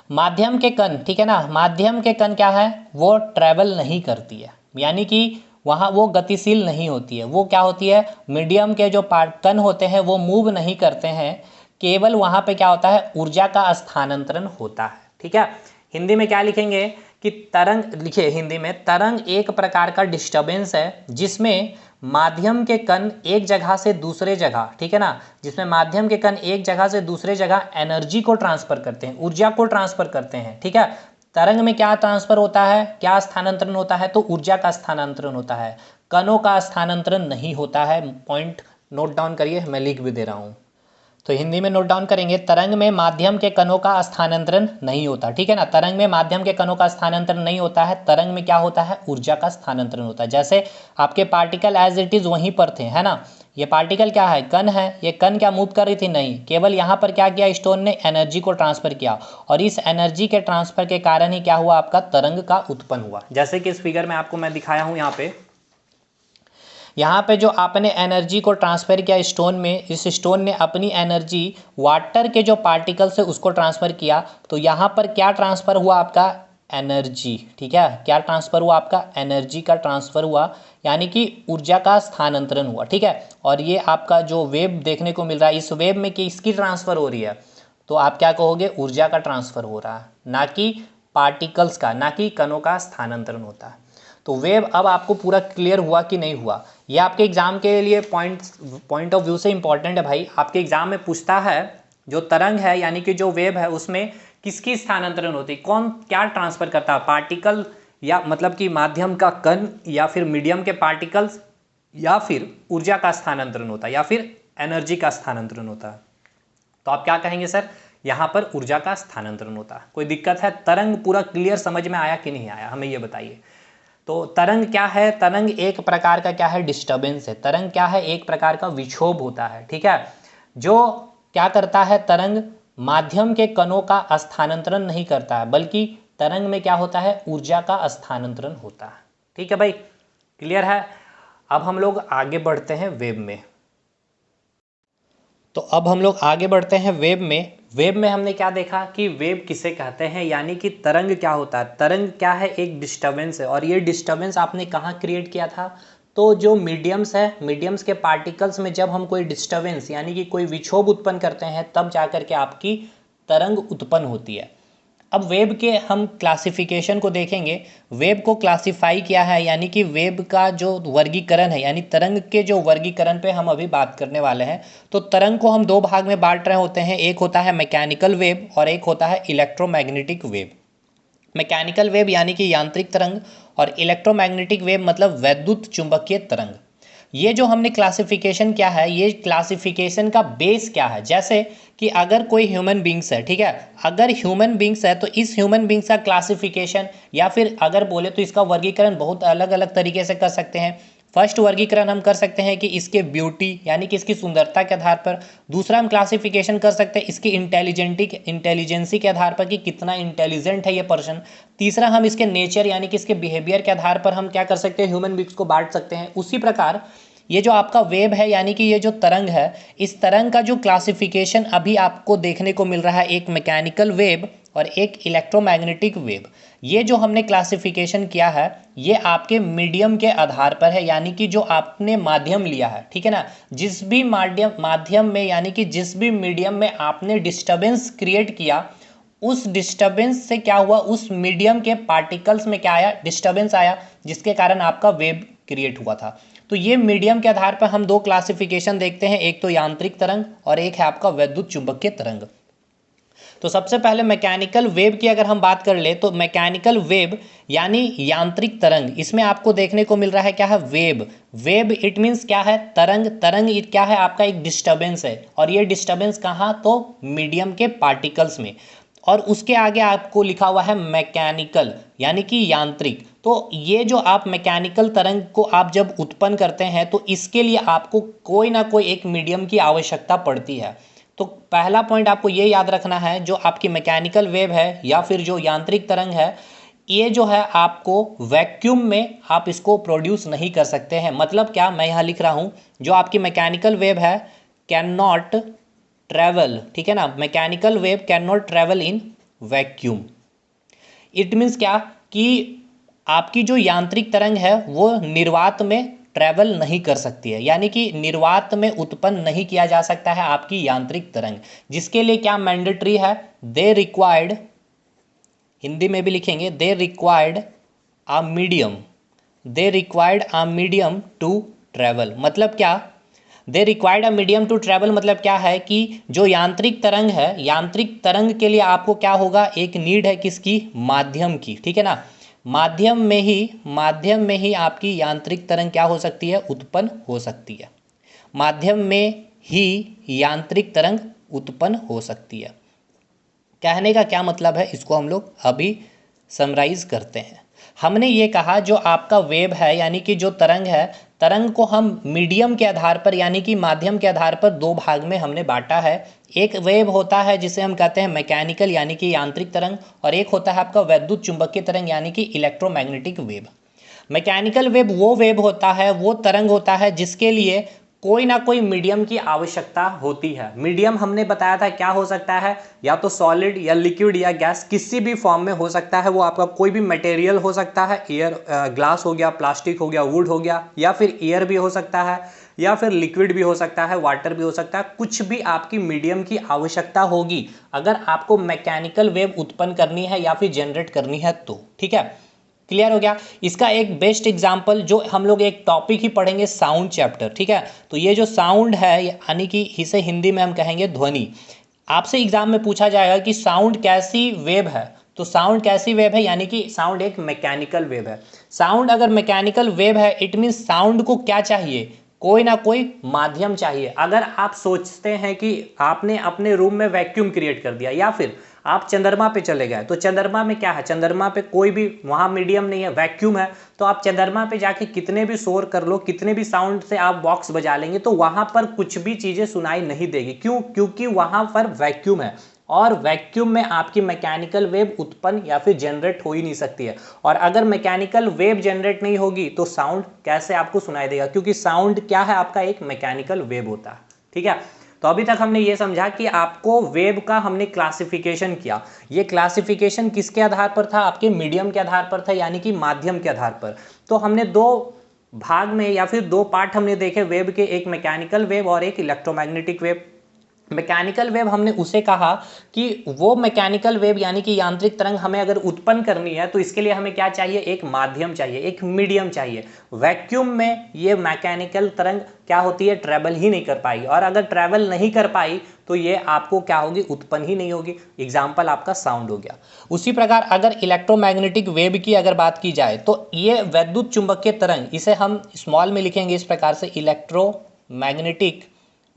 माध्यम के कण, ठीक है ना, माध्यम के कण क्या है, वो ट्रैवल नहीं करती है, यानी कि वहाँ वो गतिशील नहीं होती है। वो क्या होती है, मीडियम के जो कण होते हैं वो मूव नहीं करते हैं, केवल वहाँ पे क्या होता है, ऊर्जा का स्थानांतरण होता है, ठीक है। हिंदी में क्या लिखेंगे कि तरंग, लिखिए हिंदी में, तरंग एक प्रकार का डिस्टर्बेंस है जिसमें माध्यम के कण एक जगह से दूसरे जगह, ठीक है ना, जिसमें माध्यम के कण एक जगह से दूसरे जगह एनर्जी को ट्रांसफर करते हैं, ऊर्जा को ट्रांसफर करते हैं, ठीक है। तरंग में क्या ट्रांसफर होता है, क्या स्थानांतरण होता है, तो ऊर्जा का स्थानांतरण होता है, कणों का स्थानांतरण नहीं होता है। पॉइंट नोट डाउन करिए, मैं लिख भी दे रहा हूँ। तो हिंदी में नोट डाउन करेंगे, तरंग में माध्यम के कणों का स्थानांतरण नहीं होता, ठीक है ना, तरंग में माध्यम के कणों का स्थानांतरण नहीं होता है। तरंग में क्या होता है, ऊर्जा का स्थानांतरण होता है। जैसे आपके पार्टिकल एज इट इज वहीं पर थे, है ना, ये पार्टिकल क्या है, कण है, ये कण क्या मूव कर रही थी, नहीं, केवल यहाँ पर क्या किया, स्टोन ने एनर्जी को ट्रांसफर किया, और इस एनर्जी के ट्रांसफर के कारण ही क्या हुआ, आपका तरंग का उत्पन्न हुआ। जैसे कि इस फिगर में आपको मैं दिखाया हूँ, यहाँ पे जो आपने एनर्जी को ट्रांसफ़र किया स्टोन में, इस स्टोन ने अपनी एनर्जी वाटर के जो पार्टिकल से उसको ट्रांसफ़र किया। तो यहाँ पर क्या ट्रांसफ़र हुआ, आपका एनर्जी, ठीक है, क्या ट्रांसफ़र हुआ, आपका एनर्जी का ट्रांसफ़र हुआ, यानी कि ऊर्जा का स्थानांतरण हुआ, ठीक है। और ये आपका जो वेव देखने को मिल रहा है, इस वेव में किसकी ट्रांसफ़र हो रही है, तो आप क्या कहोगे, ऊर्जा का ट्रांसफ़र हो रहा है, ना कि पार्टिकल्स का, ना कि कणों का स्थानांतरण होता है। तो वेव अब आपको पूरा क्लियर हुआ कि नहीं हुआ, ये आपके एग्जाम के लिए पॉइंट ऑफ व्यू से इंपॉर्टेंट है भाई। आपके एग्जाम में पूछता है जो तरंग है यानी कि जो वेव है उसमें किसकी स्थानांतरण होती है, कौन क्या ट्रांसफर करता है, पार्टिकल या मतलब कि माध्यम का कण, या फिर मीडियम के पार्टिकल्स, या फिर ऊर्जा का स्थानांतरण होता है, या फिर एनर्जी का स्थानांतरण होता है। तो आप क्या कहेंगे सर, यहाँ पर ऊर्जा का स्थानांतरण होता है। कोई दिक्कत है, तरंग पूरा क्लियर समझ में आया कि नहीं आया, हमें ये बताइए। तो तरंग क्या है, तरंग एक प्रकार का क्या है, डिस्टर्बेंस है। तरंग क्या है, एक प्रकार का विक्षोभ होता है, ठीक है, जो क्या करता है, तरंग माध्यम के कणों का स्थानांतरण नहीं करता है, बल्कि तरंग में क्या होता है, ऊर्जा का स्थानांतरण होता है, ठीक है भाई, क्लियर है। अब हम लोग आगे बढ़ते हैं वेव में। तो अब हम लोग आगे बढ़ते हैं वेव में। वेव में हमने क्या देखा कि वेव किसे कहते हैं, यानी कि तरंग क्या होता है। तरंग क्या है, एक डिस्टर्बेंस है, और ये डिस्टर्बेंस आपने कहाँ क्रिएट किया था, तो जो मीडियम्स है, मीडियम्स के पार्टिकल्स में जब हम कोई डिस्टर्बेंस यानी कि कोई विक्षोभ उत्पन्न करते हैं, तब जाकर के आपकी तरंग उत्पन्न होती है। अब वेब के हम क्लासिफिकेशन को देखेंगे। वेब को क्लासिफाई किया है, यानी कि वेब का जो वर्गीकरण है, यानी तरंग के जो वर्गीकरण पे हम अभी बात करने वाले हैं। तो तरंग को हम दो भाग में बांट रहे होते हैं, एक होता है मैकेनिकल वेव और एक होता है इलेक्ट्रोमैग्नेटिक वेव। मैकेनिकल वेव यानी कि यांत्रिक तरंग, और इलेक्ट्रोमैग्नेटिक वेव मतलब वैद्युत चुंबकीय तरंग। ये जो हमने क्लासिफिकेशन क्या है, ये क्लासिफिकेशन का बेस क्या है। जैसे कि अगर कोई ह्यूमन बींग्स है, ठीक है, अगर ह्यूमन बींग्स है तो इस ह्यूमन बींग्स का क्लासिफिकेशन या फिर अगर बोले तो इसका वर्गीकरण बहुत अलग अलग तरीके से कर सकते हैं। फर्स्ट वर्गीकरण हम कर सकते हैं कि इसके ब्यूटी यानी कि इसकी सुंदरता के आधार पर। दूसरा हम क्लासिफिकेशन कर सकते हैं इसकी इंटेलिजेंसी के आधार पर कि कितना इंटेलिजेंट है ये पर्सन। तीसरा हम इसके नेचर यानी कि इसके बिहेवियर के आधार पर हम क्या कर सकते हैं, ह्यूमन बींग्स को बांट सकते हैं। उसी प्रकार ये जो आपका वेब है यानी कि ये जो तरंग है, इस तरंग का जो क्लासिफिकेशन अभी आपको देखने को मिल रहा है, एक मैकेनिकल वेब और एक इलेक्ट्रोमैग्नेटिक वेव। ये जो हमने क्लासिफिकेशन किया है ये आपके मीडियम के आधार पर है, यानी कि जो आपने माध्यम लिया है, ठीक है ना। जिस भी माध्यम में यानी कि जिस भी मीडियम में आपने डिस्टर्बेंस क्रिएट किया, उस डिस्टर्बेंस से क्या हुआ, उस मीडियम के पार्टिकल्स में क्या आया, डिस्टर्बेंस आया, जिसके कारण आपका वेब क्रिएट हुआ था। तो ये मीडियम के आधार पर हम दो क्लासिफिकेशन देखते हैं, एक तो यांत्रिक तरंग और एक है आपका वैद्युत चुंबकीय तरंग। तो सबसे पहले मैकेनिकल वेव की अगर हम बात कर ले तो मैकेनिकल वेव यानी यांत्रिक तरंग, इसमें आपको देखने को मिल रहा है क्या है, वेब। वेब इट मीन्स क्या है, तरंग। तरंग क्या है, आपका एक डिस्टर्बेंस है, और ये डिस्टर्बेंस कहाँ, तो मीडियम के पार्टिकल्स में। और उसके आगे आपको लिखा हुआ है मैकेनिकल यानी कि यांत्रिक। तो ये जो आप मैकेनिकल तरंग को आप जब उत्पन्न करते हैं तो इसके लिए आपको कोई ना कोई एक मीडियम की आवश्यकता पड़ती है। तो पहला पॉइंट आपको ये याद रखना है, जो आपकी मैकेनिकल वेव है या फिर जो यांत्रिक तरंग है, ये जो है आपको वैक्यूम में आप इसको प्रोड्यूस नहीं कर सकते हैं। मतलब क्या, मैं यहाँ लिख रहा हूँ, जो आपकी मैकेनिकल वेव है कैन नॉट ट्रैवल, ठीक है ना, mechanical wave can not travel in vacuum. It means क्या कि आपकी जो यांत्रिक तरंग है वो निर्वात में ट्रैवल नहीं कर सकती है, यानी कि निर्वात में उत्पन्न नहीं किया जा सकता है आपकी यांत्रिक तरंग। जिसके लिए क्या मैंडेटरी है, दे रिक्वायर्ड, हिंदी में भी लिखेंगे, they required a medium, they required a medium to travel. मतलब क्या, they required a medium to travel मतलब क्या है कि जो यांत्रिक तरंग है, यांत्रिक तरंग के लिए आपको क्या होगा, एक नीड है किसकी, माध्यम की, ठीक है ना। माध्यम में ही आपकी यांत्रिक तरंग क्या हो सकती है, उत्पन्न हो सकती है। माध्यम में ही यांत्रिक तरंग उत्पन्न हो सकती है। कहने का क्या मतलब है, इसको हम लोग अभी समराइज करते हैं। हमने ये कहा जो आपका वेब है यानी कि जो तरंग है, तरंग को हम मीडियम के आधार पर यानी कि माध्यम के आधार पर दो भाग में हमने बांटा है। एक वेब होता है जिसे हम कहते हैं मैकेनिकल यानी कि यांत्रिक तरंग, और एक होता है आपका वैद्युत चुंबकीय तरंग यानी कि इलेक्ट्रोमैग्नेटिक वेव। मैकेनिकल वेब वो वेब होता है, वो तरंग होता है जिसके लिए कोई ना कोई मीडियम की आवश्यकता होती है। मीडियम हमने बताया था क्या हो सकता है, या तो सॉलिड या लिक्विड या गैस, किसी भी फॉर्म में हो सकता है। वो आपका कोई भी मटेरियल हो सकता है, एयर, ग्लास हो गया, प्लास्टिक हो गया, वुड हो गया, या फिर एयर भी हो सकता है, या फिर लिक्विड भी हो सकता है, वाटर भी हो सकता है। कुछ भी आपकी मीडियम की आवश्यकता होगी अगर आपको मैकेनिकल वेव उत्पन्न करनी है या फिर जनरेट करनी है तो, ठीक है। क्लियर हो गया। इसका एक बेस्ट एग्जांपल जो हम लोग एक टॉपिक ही पढ़ेंगे, साउंड चैप्टर, ठीक है। तो ये जो साउंड है यानी कि इसे हिंदी में हम कहेंगे ध्वनि। आपसे एग्जाम में पूछा जाएगा कि साउंड कैसी वेव है, तो साउंड कैसी वेव है यानी कि साउंड एक मैकेनिकल वेव है। साउंड अगर मैकेनिकल वेव है इट मीन्स साउंड को क्या चाहिए, कोई ना कोई माध्यम चाहिए। अगर आप सोचते हैं कि आपने अपने रूम में वैक्यूम क्रिएट कर दिया, या फिर आप चंद्रमा पे चले गए, तो चंद्रमा में क्या है, चंद्रमा पे कोई भी वहाँ मीडियम नहीं है, वैक्यूम है। तो आप चंद्रमा पे जाके कितने भी शोर कर लो, कितने भी साउंड से आप बॉक्स बजा लेंगे, तो वहाँ पर कुछ भी चीज़ें सुनाई नहीं देगी। क्यों, क्योंकि वहाँ पर वैक्यूम है, और वैक्यूम में आपकी मैकेनिकल वेव उत्पन्न या फिर जनरेट हो ही नहीं सकती है। और अगर मैकेनिकल वेव जनरेट नहीं होगी तो साउंड कैसे आपको सुनाई देगा, क्योंकि साउंड क्या है, आपका एक मैकेनिकल वेव होता है, ठीक है। तो अभी तक हमने ये समझा कि आपको वेव का हमने क्लासिफिकेशन किया। ये क्लासिफिकेशन किसके आधार पर था, आपके मीडियम के आधार पर था, यानी कि माध्यम के आधार पर। तो हमने दो भाग में या फिर दो पार्ट हमने देखे वेव के, एक मैकेनिकल वेव और एक इलेक्ट्रोमैग्नेटिक वेव। मैकेनिकल वेव हमने उसे कहा कि वो मैकेनिकल वेव यानी कि यांत्रिक तरंग हमें अगर उत्पन्न करनी है तो इसके लिए हमें क्या चाहिए, एक माध्यम चाहिए, एक मीडियम चाहिए। वैक्यूम में ये मैकेनिकल तरंग क्या होती है, ट्रैवल ही नहीं कर पाई, और अगर ट्रैवल नहीं कर पाई तो ये आपको क्या होगी, उत्पन्न ही नहीं होगी। एग्जाम्पल आपका साउंड हो गया। उसी प्रकार अगर इलेक्ट्रोमैग्नेटिक वेव की अगर बात की जाए तो ये वैद्युत चुंबकीय तरंग, इसे हम स्मॉल में लिखेंगे इस प्रकार से, इलेक्ट्रोमैग्नेटिक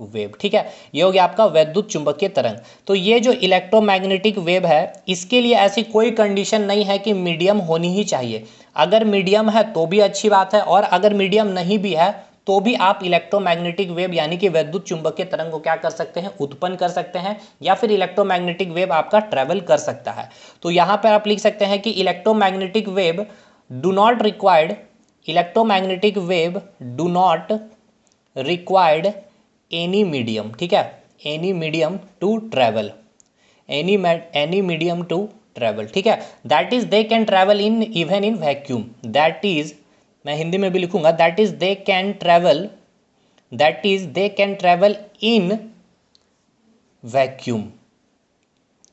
वेव। ठीक है, ये हो गया आपका वैद्युत चुंबकीय तरंग। तो ये जो इलेक्ट्रोमैग्नेटिक वेव है इसके लिए ऐसी कोई कंडीशन नहीं है कि मीडियम होनी ही चाहिए। अगर मीडियम है तो भी अच्छी बात है, और अगर मीडियम नहीं भी है तो भी आप इलेक्ट्रोमैग्नेटिक वेव यानी कि वैद्युत चुंबकीय तरंग को क्या कर सकते हैं, उत्पन्न कर सकते हैं, या फिर इलेक्ट्रोमैग्नेटिक वेव आपका ट्रेवल कर सकता है। तो यहाँ पर आप लिख सकते हैं कि electromagnetic wave do not required, electromagnetic wave do not required any medium. ठीक है, any medium to travel, any medium to travel. ठीक है, that is they can travel in even in vacuum, that is, मैं हिंदी में भी लिखूंगा, that is they can travel, that is they can travel in vacuum.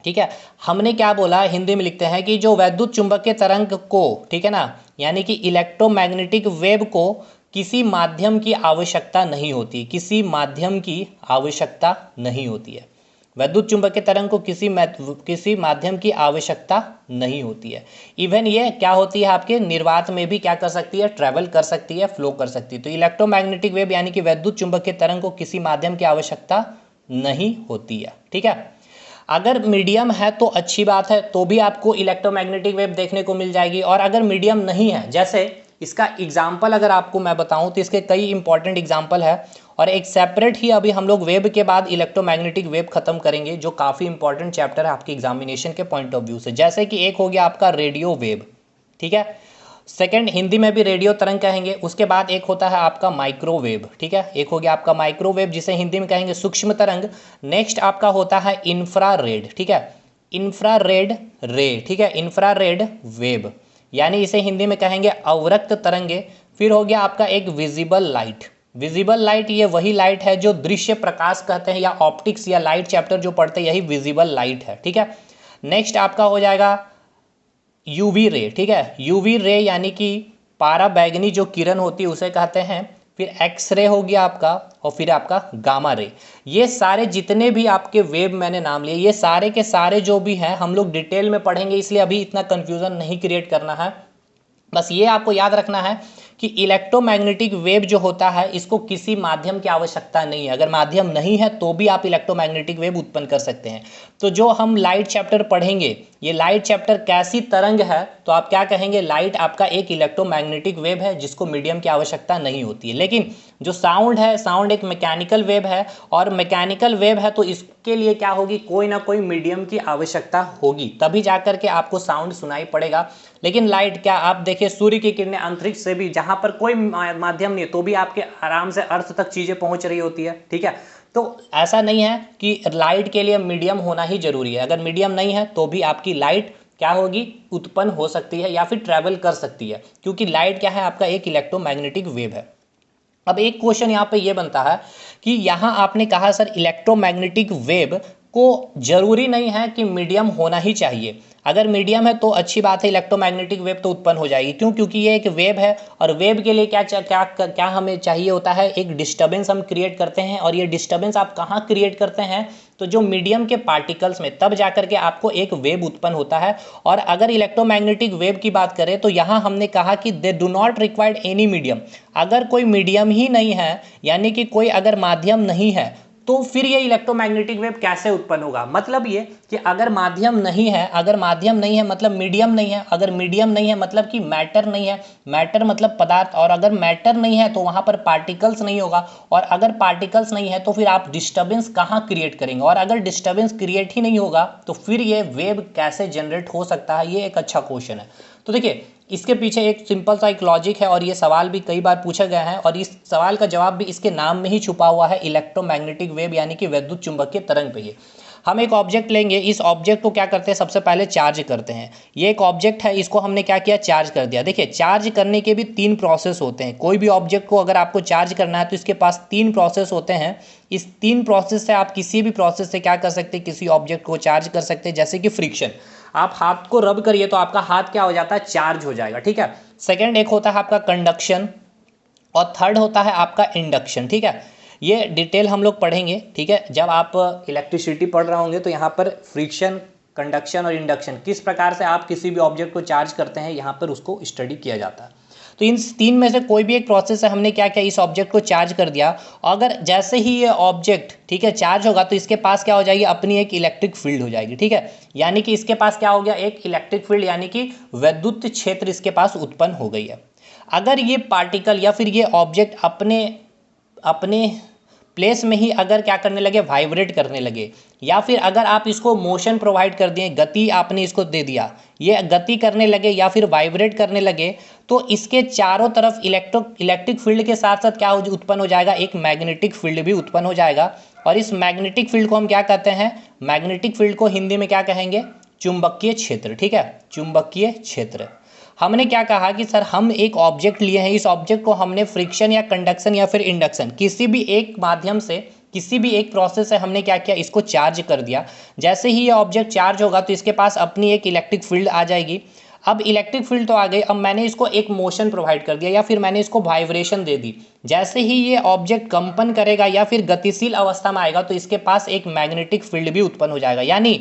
ठीक है, हमने क्या बोला, हिंदी में लिखते हैं कि जो वैद्युत चुंबकीय तरंग को, ठीक है ना, यानी कि इलेक्ट्रोमैग्नेटिक वेव को किसी माध्यम की आवश्यकता नहीं होती, किसी माध्यम की आवश्यकता नहीं होती है। वैद्युत चुंबकीय तरंग को किसी माध्यम की आवश्यकता नहीं होती है। इवन ये क्या होती है, आपके निर्वात में भी क्या कर सकती है, ट्रैवल कर सकती है, फ्लो कर सकती है। तो इलेक्ट्रोमैग्नेटिक वेव यानी कि वैद्युत चुंबकीय तरंग को किसी माध्यम की आवश्यकता नहीं होती है। ठीक है, अगर मीडियम है तो अच्छी बात है, तो भी आपको इलेक्ट्रोमैग्नेटिक वेव देखने को मिल जाएगी। और अगर मीडियम नहीं है, जैसे इसका एग्जाम्पल अगर आपको मैं बताऊं तो इसके कई इंपॉर्टेंट एग्जाम्पल है, और एक सेपरेट ही अभी हम लोग वेब के बाद इलेक्ट्रोमैग्नेटिक वेव खत्म करेंगे, जो काफ़ी इंपॉर्टेंट चैप्टर है आपके एग्जामिनेशन के पॉइंट ऑफ व्यू से। जैसे कि एक हो गया आपका रेडियो वेव, ठीक है, सेकंड हिंदी में भी रेडियो तरंग कहेंगे। उसके बाद एक होता है आपका माइक्रोवेव। ठीक है, एक हो गया आपका माइक्रोवेव जिसे हिंदी में कहेंगे सूक्ष्म तरंग। नेक्स्ट आपका होता है इंफ्रारेड। ठीक है, इंफ्रारेड रे, ठीक है, इंफ्रारेड वेव, यानी इसे हिंदी में कहेंगे अवरक्त तरंगे। फिर हो गया आपका एक विजिबल लाइट। विजिबल लाइट ये वही लाइट है जो दृश्य प्रकाश कहते हैं, या ऑप्टिक्स या लाइट चैप्टर जो पढ़ते हैं यही विजिबल लाइट है। ठीक है, नेक्स्ट आपका हो जाएगा यूवी रे। ठीक है, यूवी रे यानी कि पाराबैंगनी जो किरण होती है उसे कहते हैं। फिर एक्स रे हो गया आपका, और फिर आपका गामा रे। ये सारे जितने भी आपके वेव मैंने नाम लिए, ये सारे के सारे जो भी हैं हम लोग डिटेल में पढ़ेंगे, इसलिए अभी इतना कंफ्यूजन नहीं क्रिएट करना है। बस ये आपको याद रखना है कि इलेक्ट्रोमैग्नेटिक वेव जो होता है इसको किसी माध्यम की आवश्यकता नहीं है। अगर माध्यम नहीं है तो भी आप इलेक्ट्रोमैग्नेटिक वेव उत्पन्न कर सकते हैं। तो जो हम लाइट चैप्टर पढ़ेंगे, ये लाइट चैप्टर कैसी तरंग है, तो आप क्या कहेंगे, लाइट आपका एक इलेक्ट्रोमैग्नेटिक वेव है जिसको मीडियम की आवश्यकता नहीं होती है। लेकिन जो साउंड है, साउंड एक मैकेनिकल वेव है, और मैकेनिकल वेव है तो इसके लिए क्या होगी, कोई ना कोई मीडियम की आवश्यकता होगी, तभी जाकर के आपको साउंड सुनाई पड़ेगा। लेकिन लाइट क्या, आप देखिए सूर्य की किरणें अंतरिक्ष से भी, जहां पर कोई माध्यम नहीं है तो भी आपके आराम से अर्थ तक चीजें पहुंच रही होती है। ठीक है, तो ऐसा नहीं है कि लाइट के लिए मीडियम होना ही जरूरी है। अगर मीडियम नहीं है तो भी आपकी लाइट क्या होगी, उत्पन्न हो सकती है या फिर ट्रैवल कर सकती है, क्योंकि लाइट क्या है, आपका एक इलेक्ट्रोमैग्नेटिक वेव है। अब एक क्वेश्चन यहाँ पे ये बनता है कि यहाँ आपने कहा सर इलेक्ट्रोमैग्नेटिक वेव को जरूरी नहीं है कि मीडियम होना ही चाहिए। अगर मीडियम है तो अच्छी बात है, इलेक्ट्रोमैग्नेटिक वेव तो उत्पन्न हो जाएगी। क्यों? क्योंकि ये एक वेव है, और वेव के लिए क्या क्या क्या हमें चाहिए होता है, एक डिस्टर्बेंस हम क्रिएट करते हैं। और ये डिस्टर्बेंस आप कहाँ क्रिएट करते हैं, तो जो मीडियम के पार्टिकल्स में, तब जाकर के आपको एक वेव उत्पन्न होता है। और अगर इलेक्ट्रोमैग्नेटिक वेव की बात करें तो यहाँ हमने कहा कि they do not required any medium. अगर कोई मीडियम ही नहीं है, यानी कि कोई अगर माध्यम नहीं है, तो फिर ये इलेक्ट्रोमैग्नेटिक वेव कैसे उत्पन्न होगा। मतलब ये कि अगर माध्यम नहीं है, अगर माध्यम नहीं है मतलब मीडियम नहीं है, अगर मीडियम नहीं है मतलब कि मैटर नहीं है, मैटर मतलब पदार्थ, और अगर मैटर नहीं है तो वहां पर पार्टिकल्स नहीं होगा, और अगर पार्टिकल्स नहीं है तो फिर आप डिस्टर्बेंस कहाँ क्रिएट करेंगे, और अगर डिस्टर्बेंस क्रिएट ही नहीं होगा तो फिर ये वेव कैसे जनरेट हो सकता है, ये एक अच्छा क्वेश्चन है। तो देखिए इसके पीछे एक सिंपल सा एक लॉजिक है, और ये सवाल भी कई बार पूछा गया है, और इस सवाल का जवाब भी इसके नाम में ही छुपा हुआ है, इलेक्ट्रोमैग्नेटिक वेव यानी कि वैद्युत चुंबकीय तरंग पे ही। हम एक ऑब्जेक्ट लेंगे, इस ऑब्जेक्ट को क्या करते हैं, सबसे पहले चार्ज करते हैं। ये एक ऑब्जेक्ट है, इसको हमने क्या किया, चार्ज कर दिया। देखिए चार्ज करने के भी 3 प्रोसेस होते हैं। कोई भी ऑब्जेक्ट को अगर आपको चार्ज करना है तो इसके पास 3 प्रोसेस होते हैं। इस 3 प्रोसेस से आप किसी भी प्रोसेस से क्या कर सकते हैं, किसी ऑब्जेक्ट को चार्ज कर सकते हैं। जैसे कि फ्रिक्शन, आप हाथ को रब करिए तो आपका हाथ क्या हो जाता है, चार्ज हो जाएगा। ठीक है। सेकेंड एक होता है आपका कंडक्शन, और थर्ड होता है आपका इंडक्शन। ठीक है, ये डिटेल हम लोग पढ़ेंगे। ठीक है, जब आप इलेक्ट्रिसिटी पढ़ रहे होंगे तो यहाँ पर फ्रिक्शन, कंडक्शन और इंडक्शन, किस प्रकार से आप किसी भी ऑब्जेक्ट को चार्ज करते हैं, यहाँ पर उसको स्टडी किया जाता है। तो इन 3 में से कोई भी एक प्रोसेस है, हमने क्या किया, इस ऑब्जेक्ट को चार्ज कर दिया। अगर जैसे ही ये ऑब्जेक्ट, ठीक है, चार्ज होगा तो इसके पास क्या हो जाएगी, अपनी एक इलेक्ट्रिक फील्ड हो जाएगी। ठीक है, यानी कि इसके पास क्या हो गया, एक इलेक्ट्रिक फील्ड, यानी कि वैद्युत क्षेत्र इसके पास उत्पन्न हो गई है। अगर ये पार्टिकल या फिर ये ऑब्जेक्ट अपने अपने प्लेस में ही अगर क्या करने लगे, वाइब्रेट करने लगे, या फिर अगर आप इसको मोशन प्रोवाइड कर दिए, गति आपने इसको दे दिया, ये गति करने लगे या फिर वाइब्रेट करने लगे, तो इसके चारों तरफ इलेक्ट्रिक फील्ड के साथ साथ क्या उत्पन्न हो जाएगा, एक मैग्नेटिक फील्ड भी उत्पन्न हो जाएगा। और इस मैग्नेटिक फील्ड को हम क्या कहते हैं, मैग्नेटिक फील्ड को हिंदी में क्या कहेंगे, चुंबकीय क्षेत्र। ठीक है, चुंबकीय क्षेत्र। हमने क्या कहा कि सर हम एक ऑब्जेक्ट लिए हैं, इस ऑब्जेक्ट को हमने फ्रिक्शन या कंडक्शन या फिर इंडक्शन, किसी भी एक माध्यम से, किसी भी एक प्रोसेस से हमने क्या किया, इसको चार्ज कर दिया। जैसे ही ये ऑब्जेक्ट चार्ज होगा तो इसके पास अपनी एक इलेक्ट्रिक फील्ड आ जाएगी। अब इलेक्ट्रिक फील्ड तो आ गई, अब मैंने इसको एक मोशन प्रोवाइड कर दिया या फिर मैंने इसको वाइब्रेशन दे दी। जैसे ही ये ऑब्जेक्ट कंपन करेगा या फिर गतिशील अवस्था में आएगा तो इसके पास एक मैग्नेटिक फील्ड भी उत्पन्न हो जाएगा। यानी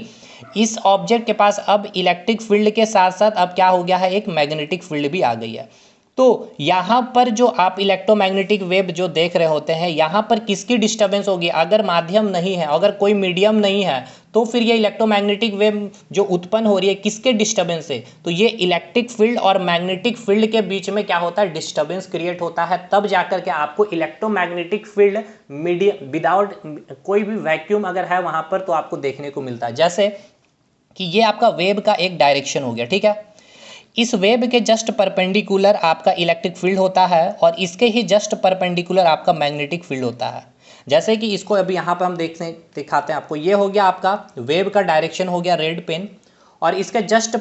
इस ऑब्जेक्ट के पास अब इलेक्ट्रिक फील्ड के साथ साथ अब क्या हो गया है, एक मैग्नेटिक फील्ड भी आ गई है। तो यहाँ पर जो आप इलेक्ट्रोमैग्नेटिक वेव जो देख रहे होते हैं, यहाँ पर किसकी डिस्टर्बेंस होगी, अगर माध्यम नहीं है, अगर कोई मीडियम नहीं है, तो फिर ये इलेक्ट्रोमैग्नेटिक वेव जो उत्पन्न हो रही है किसके डिस्टर्बेंस से, तो ये इलेक्ट्रिक फील्ड और मैग्नेटिक फील्ड के बीच में क्या होता है, डिस्टर्बेंस क्रिएट होता है। तब जाकर के आपको इलेक्ट्रोमैग्नेटिक फील्ड मीडियम विदाउट कोई भी वैक्यूम अगर है वहाँ पर तो आपको देखने को मिलता है। जैसे कि ये आपका वेव का एक डायरेक्शन हो गया। ठीक है, इस वेब के जस्ट परपेंडिकुलर आपका इलेक्ट्रिक फील्ड होता है और इसके ही जस्ट परपेंडिकुलर आपका मैग्नेटिक फील्ड होता है। जैसे कि इसको अभी यहाँ पर हम दिखाते हैं आपको, ये हो गया आपका वेब का डायरेक्शन हो गया रेड पेन, और इसके जस्ट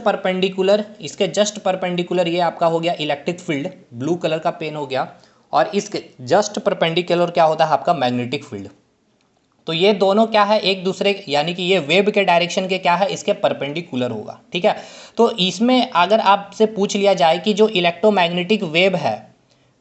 परपेंडिकुलर ये आपका हो गया इलेक्ट्रिक फील्ड, ब्लू कलर का पेन हो गया, और इसके जस्ट परपेंडिकुलर क्या होता है आपका मैग्नेटिक फील्ड। तो ये दोनों क्या है, एक दूसरे, यानी कि ये वेब के डायरेक्शन के क्या है, इसके परपेंडिकुलर होगा। ठीक है, तो इसमें अगर आपसे पूछ लिया जाए कि जो इलेक्ट्रोमैग्नेटिक वेव है,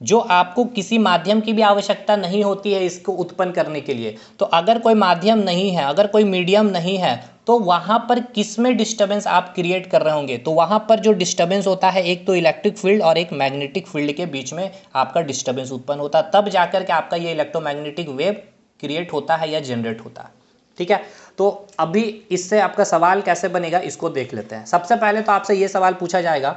जो आपको किसी माध्यम की भी आवश्यकता नहीं होती है इसको उत्पन्न करने के लिए, तो अगर कोई माध्यम नहीं है, अगर कोई मीडियम नहीं है, तो वहाँ पर किस में डिस्टर्बेंस आप क्रिएट कर रहे होंगे, तो वहाँ पर जो डिस्टर्बेंस होता है, एक तो इलेक्ट्रिक फील्ड और एक मैग्नेटिक फील्ड के बीच में आपका डिस्टर्बेंस उत्पन्न होता है। तब जाकर के आपका ये इलेक्ट्रोमैग्नेटिक वेव क्रिएट होता है या जनरेट होता है। ठीक है, तो अभी इससे आपका सवाल कैसे बनेगा इसको देख लेते हैं। सबसे पहले तो आपसे ये सवाल पूछा जाएगा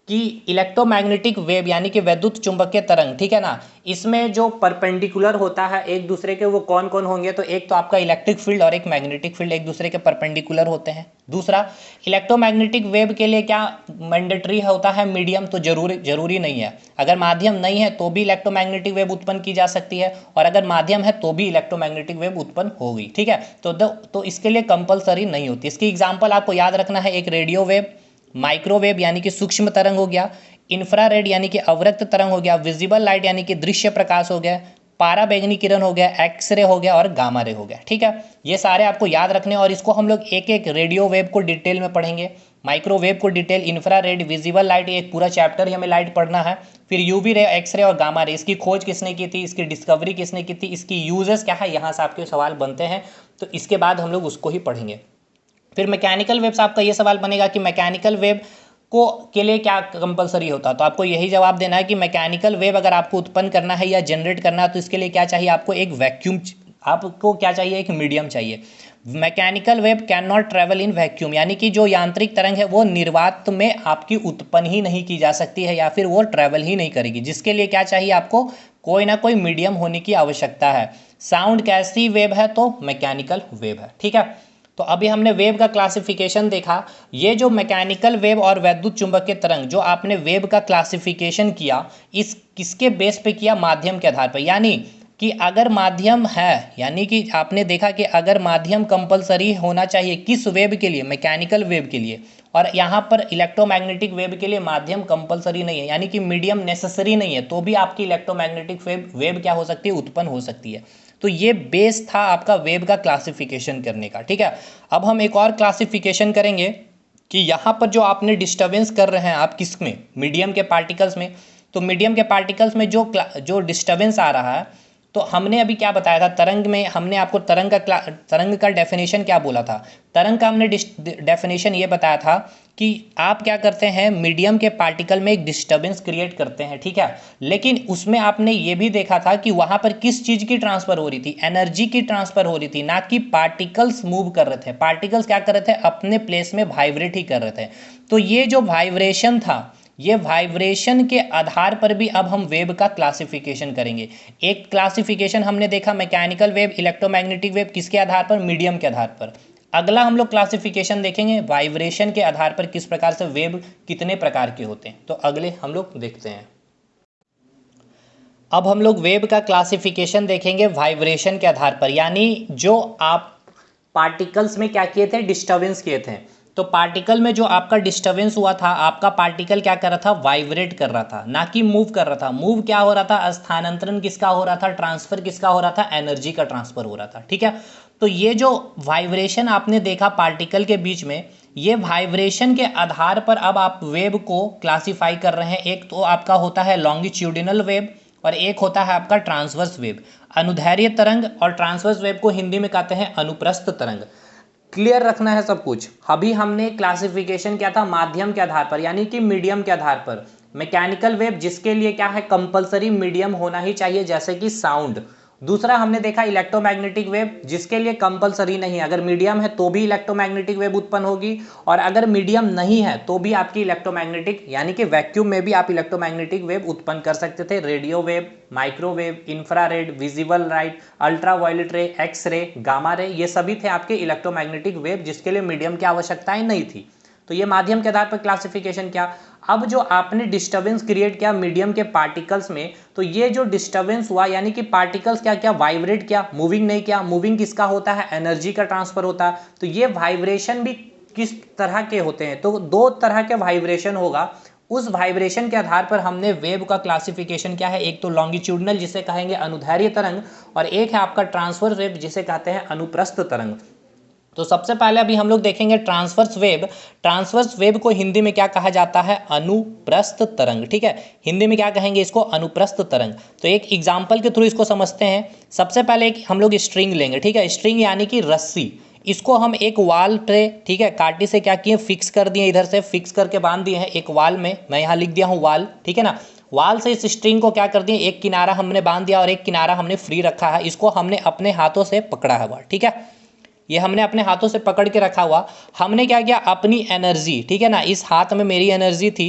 कि इलेक्ट्रोमैग्नेटिक वेव यानी कि वैद्युत चुंबकीय तरंग, ठीक है ना, इसमें जो परपेंडिकुलर होता है एक दूसरे के, वो कौन कौन होंगे, तो एक तो आपका इलेक्ट्रिक फील्ड और एक मैग्नेटिक फील्ड एक दूसरे के परपेंडिकुलर होते हैं। दूसरा, इलेक्ट्रोमैग्नेटिक वेव के लिए क्या मैंडेटरी होता है, मीडियम, तो जरूरी नहीं है। अगर माध्यम नहीं है तो भी इलेक्ट्रोमैग्नेटिक वेव उत्पन्न की जा सकती है, और अगर माध्यम है तो भी इलेक्ट्रोमैग्नेटिक वेव उत्पन्न होगी। ठीक है, तो इसके लिए कंपलसरी नहीं होती। इसकी एग्जाम्पल आपको याद रखना है, एक रेडियो वेव, माइक्रोवेव यानी कि सूक्ष्म तरंग हो गया, इंफ्रारेड यानी कि अवरक्त तरंग हो गया, विजिबल लाइट यानी कि दृश्य प्रकाश हो गया, पाराबैंगनी किरण हो गया, एक्सरे हो गया और गामा रे हो गया। ठीक है, ये सारे आपको याद रखने, और इसको हम लोग एक एक रेडियो वेव को डिटेल में पढ़ेंगे, माइक्रोवेव को डिटेल, इंफ्रारेड, विजिबल लाइट, एक पूरा चैप्टर ही हमें लाइट पढ़ना है। फिर यूवी रे, एक्सरे और गामा रे, इसकी खोज किसने की थी, इसकी डिस्कवरी किसने की थी, इसकी यूजेस क्या है, यहाँ से आपके सवाल बनते हैं, तो इसके बाद हम लोग उसको ही पढ़ेंगे। फिर मैकेनिकल वेव से आपका ये सवाल बनेगा कि मैकेनिकल वेव को के लिए क्या कंपलसरी होता है, तो आपको यही जवाब देना है कि मैकेनिकल वेव अगर आपको उत्पन्न करना है या जनरेट करना है तो इसके लिए क्या चाहिए, आपको एक वैक्यूम, आपको क्या चाहिए, एक मीडियम चाहिए। Mechanical wave can not travel in vacuum, यानी कि जो यांत्रिक तरंग है वो निर्वात में आपकी उत्पन्न ही नहीं की जा सकती है या फिर वो ट्रेवल ही नहीं करेगी, जिसके लिए क्या चाहिए, आपको कोई ना कोई मीडियम होने की आवश्यकता है। साउंड कैसी वेव है, तो मैकेनिकल वेव है। ठीक है, तो अभी हमने वेव का क्लासिफिकेशन देखा। ये जो मैकेनिकल वेव और वैद्युत चुंबकीय तरंग जो आपने वेव का क्लासिफिकेशन किया, इस किसके बेस पे किया, माध्यम के आधार पर, यानी कि अगर माध्यम है, यानी कि आपने देखा कि अगर माध्यम कंपलसरी होना चाहिए किस वेव के लिए, मैकेनिकल वेव के लिए, और यहाँ पर इलेक्ट्रोमैग्नेटिक वेव के लिए माध्यम कंपलसरी नहीं है, यानी कि मीडियम नेसेसरी नहीं है, तो भी आपकी इलेक्ट्रोमैग्नेटिक वेव क्या हो सकती है, उत्पन्न हो सकती है। तो ये बेस था आपका वेव का क्लासिफिकेशन करने का, ठीक है। अब हम एक और क्लासिफिकेशन करेंगे कि यहाँ पर जो आपने डिस्टर्बेंस कर रहे हैं आप किस में, मीडियम के पार्टिकल्स में। तो मीडियम के पार्टिकल्स में जो डिस्टर्बेंस आ रहा है, तो हमने अभी क्या बताया था, तरंग में हमने आपको तरंग का डेफिनेशन क्या बोला था। तरंग का हमने डेफिनेशन ये बताया था कि आप क्या करते हैं, मीडियम के पार्टिकल में एक डिस्टर्बेंस क्रिएट करते हैं, ठीक है। लेकिन उसमें आपने ये भी देखा था कि वहाँ पर किस चीज़ की ट्रांसफ़र हो रही थी, एनर्जी की ट्रांसफ़र हो रही थी, ना कि पार्टिकल्स मूव कर रहे थे। पार्टिकल्स क्या कर रहे थे, अपने प्लेस में वाइब्रेट ही कर रहे थे। तो ये जो वाइब्रेशन था, ये वाइब्रेशन के आधार पर भी अब हम वेव का क्लासिफिकेशन करेंगे। एक क्लासिफिकेशन हमने देखा मैकेनिकल वेव, इलेक्ट्रोमैग्नेटिक वेव, किसके आधार पर, मीडियम के आधार पर। अगला हम लोग क्लासिफिकेशन देखेंगे वाइब्रेशन के आधार पर किस प्रकार से वेव कितने प्रकार के होते हैं। तो अगले हम लोग देखते हैं। अब हम लोग वेव का क्लासिफिकेशन देखेंगे वाइब्रेशन के आधार पर, यानी जो आप पार्टिकल्स में क्या किए थे, डिस्टर्बेंस किए थे। तो पार्टिकल में जो आपका डिस्टर्बेंस हुआ था, आपका पार्टिकल क्या कर रहा था, वाइब्रेट कर रहा था, ना कि मूव कर रहा था। मूव क्या हो रहा था, स्थानांतरण किसका हो रहा था, ट्रांसफर किसका हो रहा था, एनर्जी का ट्रांसफर हो रहा था, ठीक है। तो ये जो वाइब्रेशन आपने देखा पार्टिकल के बीच में, ये वाइब्रेशन के आधार पर अब आप वेव को क्लासीफाई कर रहे हैं। एक तो आपका होता है लॉन्गिट्यूडिनल वेव और एक होता है आपका ट्रांसवर्स वेव। अनुदैर्ध्य तरंग और ट्रांसवर्स वेव को हिंदी में कहते हैं अनुप्रस्थ तरंग। क्लियर रखना है सब कुछ। अभी हमने क्लासिफिकेशन किया था माध्यम के आधार पर, यानी कि मीडियम के आधार पर। मैकेनिकल वेव जिसके लिए क्या है, कंपलसरी मीडियम होना ही चाहिए, जैसे कि साउंड। दूसरा हमने देखा इलेक्ट्रोमैग्नेटिक वेव जिसके लिए कंपलसरी नहीं है, अगर मीडियम है तो भी इलेक्ट्रोमैग्नेटिक वेव उत्पन्न होगी, और अगर मीडियम नहीं है तो भी आपकी इलेक्ट्रोमैग्नेटिक, यानी कि वैक्यूम में भी आप इलेक्ट्रोमैग्नेटिक वेव उत्पन्न कर सकते थे। Radio wave, microwave, infrared, visible light, ultra violet ray, x ray, gamma ray, ये सभी थे आपके इलेक्ट्रोमैग्नेटिक वेव जिसके लिए मीडियम की आवश्यकताएं नहीं थी। तो ये माध्यम के आधार पर क्लासिफिकेशन किया। अब जो आपने डिस्टर्बेंस क्रिएट किया मीडियम के पार्टिकल्स में, तो ये जो डिस्टर्बेंस हुआ, यानी कि पार्टिकल्स क्या क्या, वाइब्रेट किया, मूविंग नहीं किया। मूविंग किसका होता है, एनर्जी का ट्रांसफर होता है। तो ये वाइब्रेशन भी किस तरह के होते हैं, तो दो तरह के वाइब्रेशन होगा। उस वाइब्रेशन के आधार पर हमने वेव का क्लासिफिकेशन क्या है, एक तो लॉन्गिट्यूडनल जिसे कहेंगे अनुदैर्ध्य तरंग, और एक है आपका ट्रांसवर्स वेव जिसे कहते हैं अनुप्रस्थ तरंग। तो सबसे पहले अभी हम लोग देखेंगे ट्रांसवर्स वेव। ट्रांसवर्स वेव को हिंदी में क्या कहा जाता है, अनुप्रस्थ तरंग, ठीक है। हिंदी में क्या कहेंगे इसको, अनुप्रस्थ तरंग। तो एक एग्जांपल के थ्रू इसको समझते हैं। सबसे पहले एक हम लोग स्ट्रिंग लेंगे, ठीक है। स्ट्रिंग यानी कि रस्सी, इसको हम एक वाल पे, ठीक है, कांटे से क्या किए, फिक्स कर दिए, इधर से फिक्स करके बांध दिए हैं एक वाल में। मैं यहाँ लिख दिया हूँ वाल, ठीक है ना। वाल से इस स्ट्रिंग को क्या कर दिए, एक किनारा हमने बांध दिया और एक किनारा हमने फ्री रखा है। इसको हमने अपने हाथों से पकड़ा हुआ, ठीक है। ये हमने अपने हाथों से पकड़ के रखा हुआ। हमने क्या किया, अपनी एनर्जी, ठीक है ना, इस हाथ में मेरी एनर्जी थी,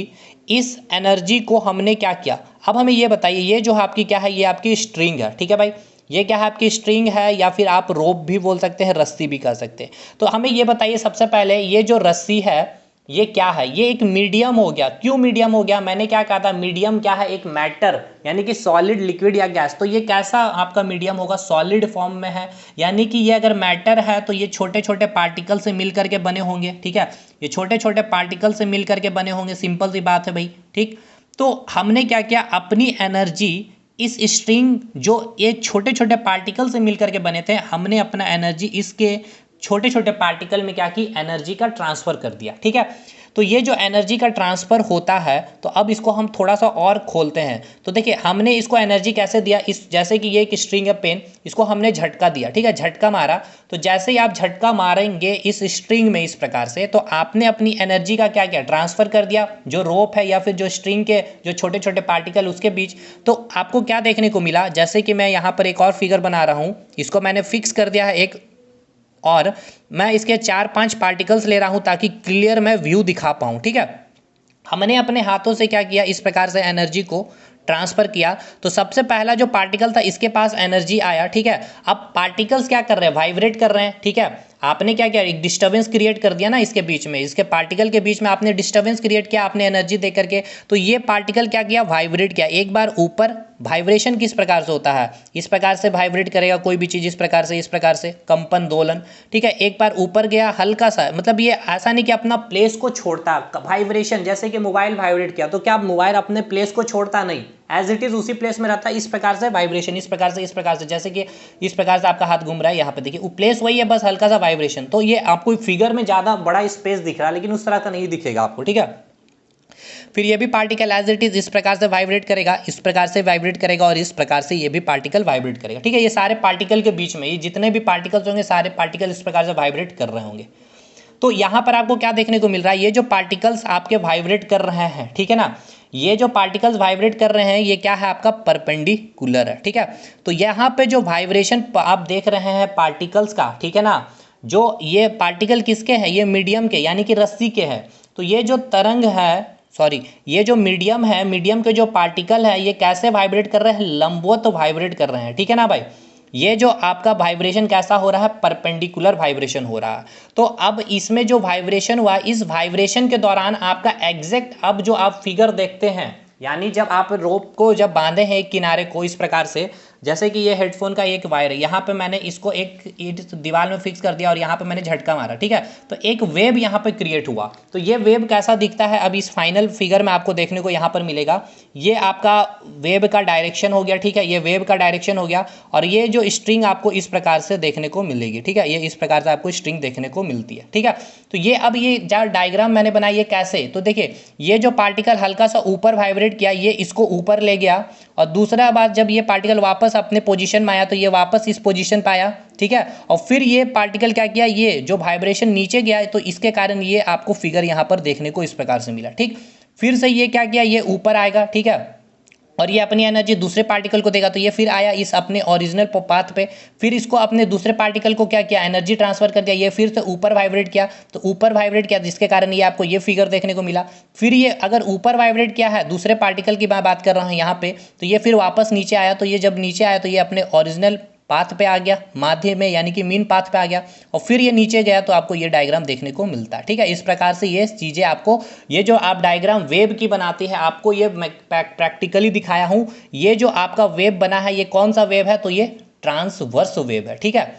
इस एनर्जी को हमने क्या किया। अब हमें ये बताइए, ये जो आपकी क्या है, ये आपकी स्ट्रिंग है, ठीक है भाई। ये क्या है, आपकी स्ट्रिंग है, या फिर आप रोप भी बोल सकते हैं, रस्सी भी कह सकते हैं। तो हमें ये बताइए सबसे पहले, ये जो रस्सी है ये क्या है, ये एक मीडियम हो गया। क्यों मीडियम हो गया, मैंने क्या कहा था, मीडियम क्या है, एक मैटर, यानी कि सॉलिड, लिक्विड या गैस। तो ये कैसा आपका मीडियम होगा, सॉलिड फॉर्म में है, यानी कि ये अगर मैटर है तो ये छोटे छोटे पार्टिकल से मिल करके बने होंगे, ठीक है। ये छोटे छोटे पार्टिकल से मिल करके बने होंगे, सिंपल सी बात है भाई, ठीक। तो हमने क्या किया, अपनी एनर्जी इस स्ट्रिंग, जो ये छोटे छोटे पार्टिकल से मिल करके बने थे, हमने अपना एनर्जी इसके छोटे छोटे पार्टिकल में क्या की, एनर्जी का ट्रांसफर कर दिया, ठीक है। तो ये जो एनर्जी का ट्रांसफर होता है, तो अब इसको हम थोड़ा सा और खोलते हैं। तो देखिए हमने इसको एनर्जी कैसे दिया, इस जैसे कि ये एक स्ट्रिंग है पेन, इसको हमने झटका दिया, ठीक है, झटका मारा। तो जैसे ही आप झटका मारेंगे इस स्ट्रिंग में इस प्रकार से, तो आपने अपनी एनर्जी का क्या किया, ट्रांसफर कर दिया, जो रोप है या फिर जो स्ट्रिंग के जो छोटे छोटे पार्टिकल उसके बीच। तो आपको क्या देखने को मिला, जैसे कि मैं यहाँ पर एक और फिगर बना रहा हूँ, इसको मैंने फिक्स कर दिया है एक, और मैं इसके 4-5 पार्टिकल्स ले रहा हूं ताकि क्लियर मैं व्यू दिखा पाऊं, ठीक है। हमने अपने हाथों से क्या किया, इस प्रकार से एनर्जी को ट्रांसफर किया। तो सबसे पहला जो पार्टिकल था इसके पास एनर्जी आया, ठीक है। अब पार्टिकल्स क्या कर रहे हैं, वाइब्रेट कर रहे हैं, ठीक है। आपने क्या किया, एक डिस्टर्बेंस क्रिएट कर दिया ना इसके बीच में, इसके पार्टिकल के बीच में आपने डिस्टर्बेंस क्रिएट किया, आपने एनर्जी दे करके, तो ये पार्टिकल क्या किया, वाइब्रेट किया एक बार ऊपर। वाइब्रेशन किस प्रकार से होता है, इस प्रकार से वाइब्रेट करेगा कोई भी चीज़, इस प्रकार से कंपन दोलन, ठीक है। एक बार ऊपर गया हल्का सा, मतलब ये ऐसा नहीं कि अपना प्लेस को छोड़ता, वाइब्रेशन जैसे कि मोबाइल वाइब्रेट किया तो क्या मोबाइल अपने प्लेस को छोड़ता, नहीं, एज इट इज उसी प्लेस में रहता है। इस प्रकार से वाइब्रेशन, इस प्रकार से जैसे कि इस प्रकार से आपका हाथ घूम रहा है, यहाँ पे देखिए वो प्लेस वही है, बस हल्का सा वाइब्रेशन। तो ये आपको फिगर में ज़्यादा बड़ा स्पेस दिख रहा है, लेकिन उस तरह का नहीं दिखेगा आपको, ठीक है। फिर ये भी पार्टिकल एज इट इज इस प्रकार से वाइब्रेट करेगा, इस प्रकार से वाइब्रेट करेगा, और इस प्रकार से ये भी पार्टिकल वाइब्रेट करेगा, ठीक है। ये सारे पार्टिकल के बीच में, ये जितने भी पार्टिकल्स होंगे सारे पार्टिकल इस प्रकार से वाइब्रेट कर रहे होंगे। तो यहाँ पर आपको क्या देखने को मिल रहा है, ये जो पार्टिकल्स आपके वाइब्रेट कर रहे हैं, ठीक है ना, ये जो पार्टिकल्स वाइब्रेट कर रहे हैं ये क्या है, आपका परपेंडिकुलर है, ठीक है। तो यहाँ पे जो वाइब्रेशन आप देख रहे हैं पार्टिकल्स का, ठीक है ना, जो ये पार्टिकल किसके हैं, ये मीडियम के यानी कि रस्सी के हैं। तो ये जो तरंग है, सॉरी, ये जो मीडियम है, मीडियम के जो पार्टिकल है ये कैसे वाइब्रेट कर रहे हैं, लंबवत वाइब्रेट कर रहे हैं, ठीक है ना भाई। ये जो आपका वाइब्रेशन कैसा हो रहा है, परपेंडिकुलर वाइब्रेशन हो रहा है। तो अब इसमें जो वाइब्रेशन हुआ, इस वाइब्रेशन के दौरान आपका एग्जैक्ट, अब जो आप फिगर देखते हैं, यानी जब आप रोप को जब बांधे हैं एक किनारे को इस प्रकार से, जैसे कि ये हेडफोन का एक वायर है, यहाँ पे मैंने इसको एक दीवार में फिक्स कर दिया और यहाँ पे मैंने झटका मारा, ठीक है। तो एक वेव यहाँ पे क्रिएट हुआ। तो ये वेव कैसा दिखता है, अब इस फाइनल फिगर में आपको देखने को यहाँ पर मिलेगा। ये आपका वेव का डायरेक्शन हो गया, ठीक है, ये वेव का डायरेक्शन हो गया। और ये जो स्ट्रिंग आपको इस प्रकार से देखने को मिलेगी, ठीक है, ये इस प्रकार से आपको स्ट्रिंग देखने को मिलती है, ठीक है। तो ये अब ये जो डायग्राम मैंने बनाई है कैसे, तो देखिए ये जो पार्टिकल हल्का सा ऊपर वाइब्रेट किया, ये इसको ऊपर ले गया, और दूसरा बात जब ये पार्टिकल वापस अपने पोजीशन में आया तो ये वापस इस पोजीशन पे आया, ठीक है। और फिर ये पार्टिकल क्या किया, ये जो वाइब्रेशन नीचे गया तो इसके कारण ये आपको फिगर यहाँ पर देखने को इस प्रकार से मिला, ठीक। फिर से ये क्या किया, ये ऊपर आएगा, ठीक है, और ये अपनी एनर्जी दूसरे पार्टिकल को देगा, तो ये फिर आया इस अपने ओरिजिनल पाथ पे। फिर इसको अपने दूसरे पार्टिकल को क्या किया, एनर्जी ट्रांसफर कर दिया, ये फिर से ऊपर वाइब्रेट किया, तो ऊपर वाइब्रेट किया जिसके कारण ये आपको ये फिगर देखने को मिला। फिर ये अगर ऊपर वाइब्रेट किया है, दूसरे पार्टिकल की मैं बात कर रहा हूँ यहाँ पे, तो ये फिर वापस नीचे आया, तो ये जब नीचे आया तो ये अपने ओरिजिनल पाथ पे आ गया, माध्य में यानी कि मीन पाथ पे आ गया, और फिर ये नीचे गया तो आपको ये डायग्राम देखने को मिलता है, ठीक है। इस प्रकार से ये चीज़ें आपको, ये जो आप डायग्राम वेव की बनाती है, आपको ये मैं प्रैक्टिकली दिखाया हूँ। ये जो आपका वेव बना है ये कौन सा वेव है, तो ये ट्रांसवर्स वेव है, ठीक है।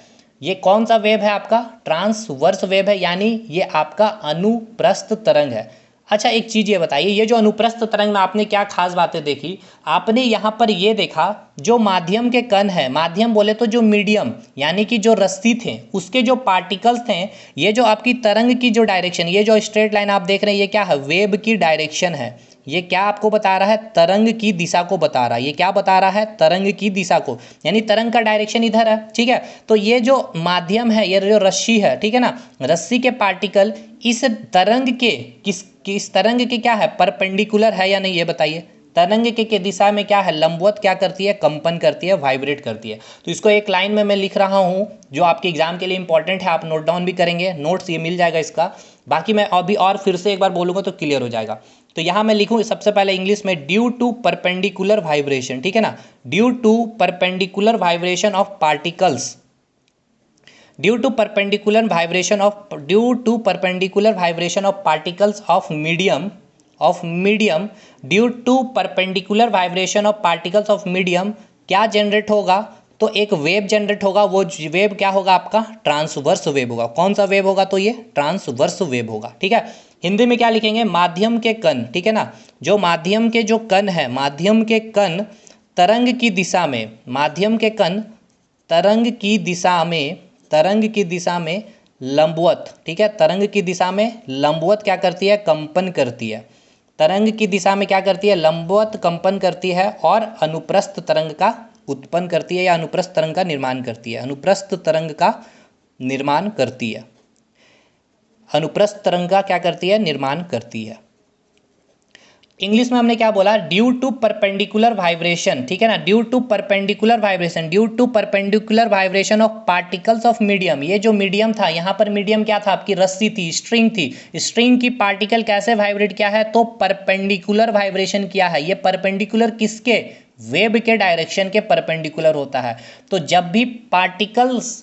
ये कौन सा वेव है, आपका ट्रांसवर्स वेव है, यानी ये आपका अनुप्रस्थ तरंग है। अच्छा एक चीज़ ये बताइए, ये जो अनुप्रस्थ तरंग में आपने क्या खास बातें देखी, आपने यहाँ पर ये देखा जो माध्यम के कण है, माध्यम बोले तो जो मीडियम यानी कि जो रस्सी थे उसके जो पार्टिकल्स थे, ये जो आपकी तरंग की जो डायरेक्शन, ये जो स्ट्रेट लाइन आप देख रहे हैं ये क्या है, वेव की डायरेक्शन है। ये क्या आपको बता रहा है, तरंग की दिशा को बता रहा है। ये क्या बता रहा है, तरंग की दिशा को, यानी तरंग का डायरेक्शन इधर है, ठीक है। तो ये जो माध्यम है, ये जो रस्सी है, ठीक है ना, रस्सी के पार्टिकल इस तरंग के किस तरंग के क्या है, परपेंडिकुलर है या नहीं, ये बताइए। तरंग के दिशा में क्या है, लंबवत क्या करती है, कंपन करती है, वाइब्रेट करती है। तो इसको एक लाइन में मैं लिख रहा हूँ जो आपके एग्जाम के लिए इंपॉर्टेंट है, आप नोट डाउन भी करेंगे, नोट्स ये मिल जाएगा इसका। बाकी मैं अभी और फिर से एक बार बोलूँगा तो क्लियर हो जाएगा। तो यहाँ मैं लिखूँ सबसे पहले इंग्लिश में, ड्यू टू परपेंडिकुलर वाइब्रेशन, ठीक है ना, due to perpendicular vibration of particles, due to perpendicular vibration of particles of medium due to perpendicular vibration of particles of medium क्या जनरेट होगा, तो एक वेव जनरेट होगा। वो वेव क्या होगा, आपका ट्रांसवर्स वेव होगा। कौन सा वेव होगा, तो ये ट्रांसवर्स वेव होगा, ठीक है। हिंदी में क्या लिखेंगे, माध्यम के कण, ठीक है ना, जो माध्यम के जो कण है, माध्यम के कण तरंग की दिशा में, माध्यम के कण तरंग की दिशा में लंबवत, ठीक है, तरंग की दिशा में लंबवत क्या करती है, कंपन करती है। तरंग की दिशा में क्या करती है, लंबवत कंपन करती है, और अनुप्रस्थ तरंग का उत्पन्न करती है, या अनुप्रस्थ तरंग का निर्माण करती है, अनुप्रस्थ तरंग का निर्माण करती है, अनुप्रस्थ तरंग का क्या करती है, निर्माण करती है। इंग्लिश में हमने क्या बोला, ड्यू टू परपेंडिकुलर वाइब्रेशन, ठीक है ना, due to perpendicular vibration of particles of medium. ये जो मीडियम था, यहाँ पर मीडियम क्या था, आपकी रस्सी थी, स्ट्रिंग थी, स्ट्रिंग की पार्टिकल कैसे वाइब्रेट किया है, तो परपेंडिकुलर वाइब्रेशन किया है। ये परपेंडिकुलर किसके, वेव के डायरेक्शन के परपेंडिकुलर होता है। तो जब भी पार्टिकल्स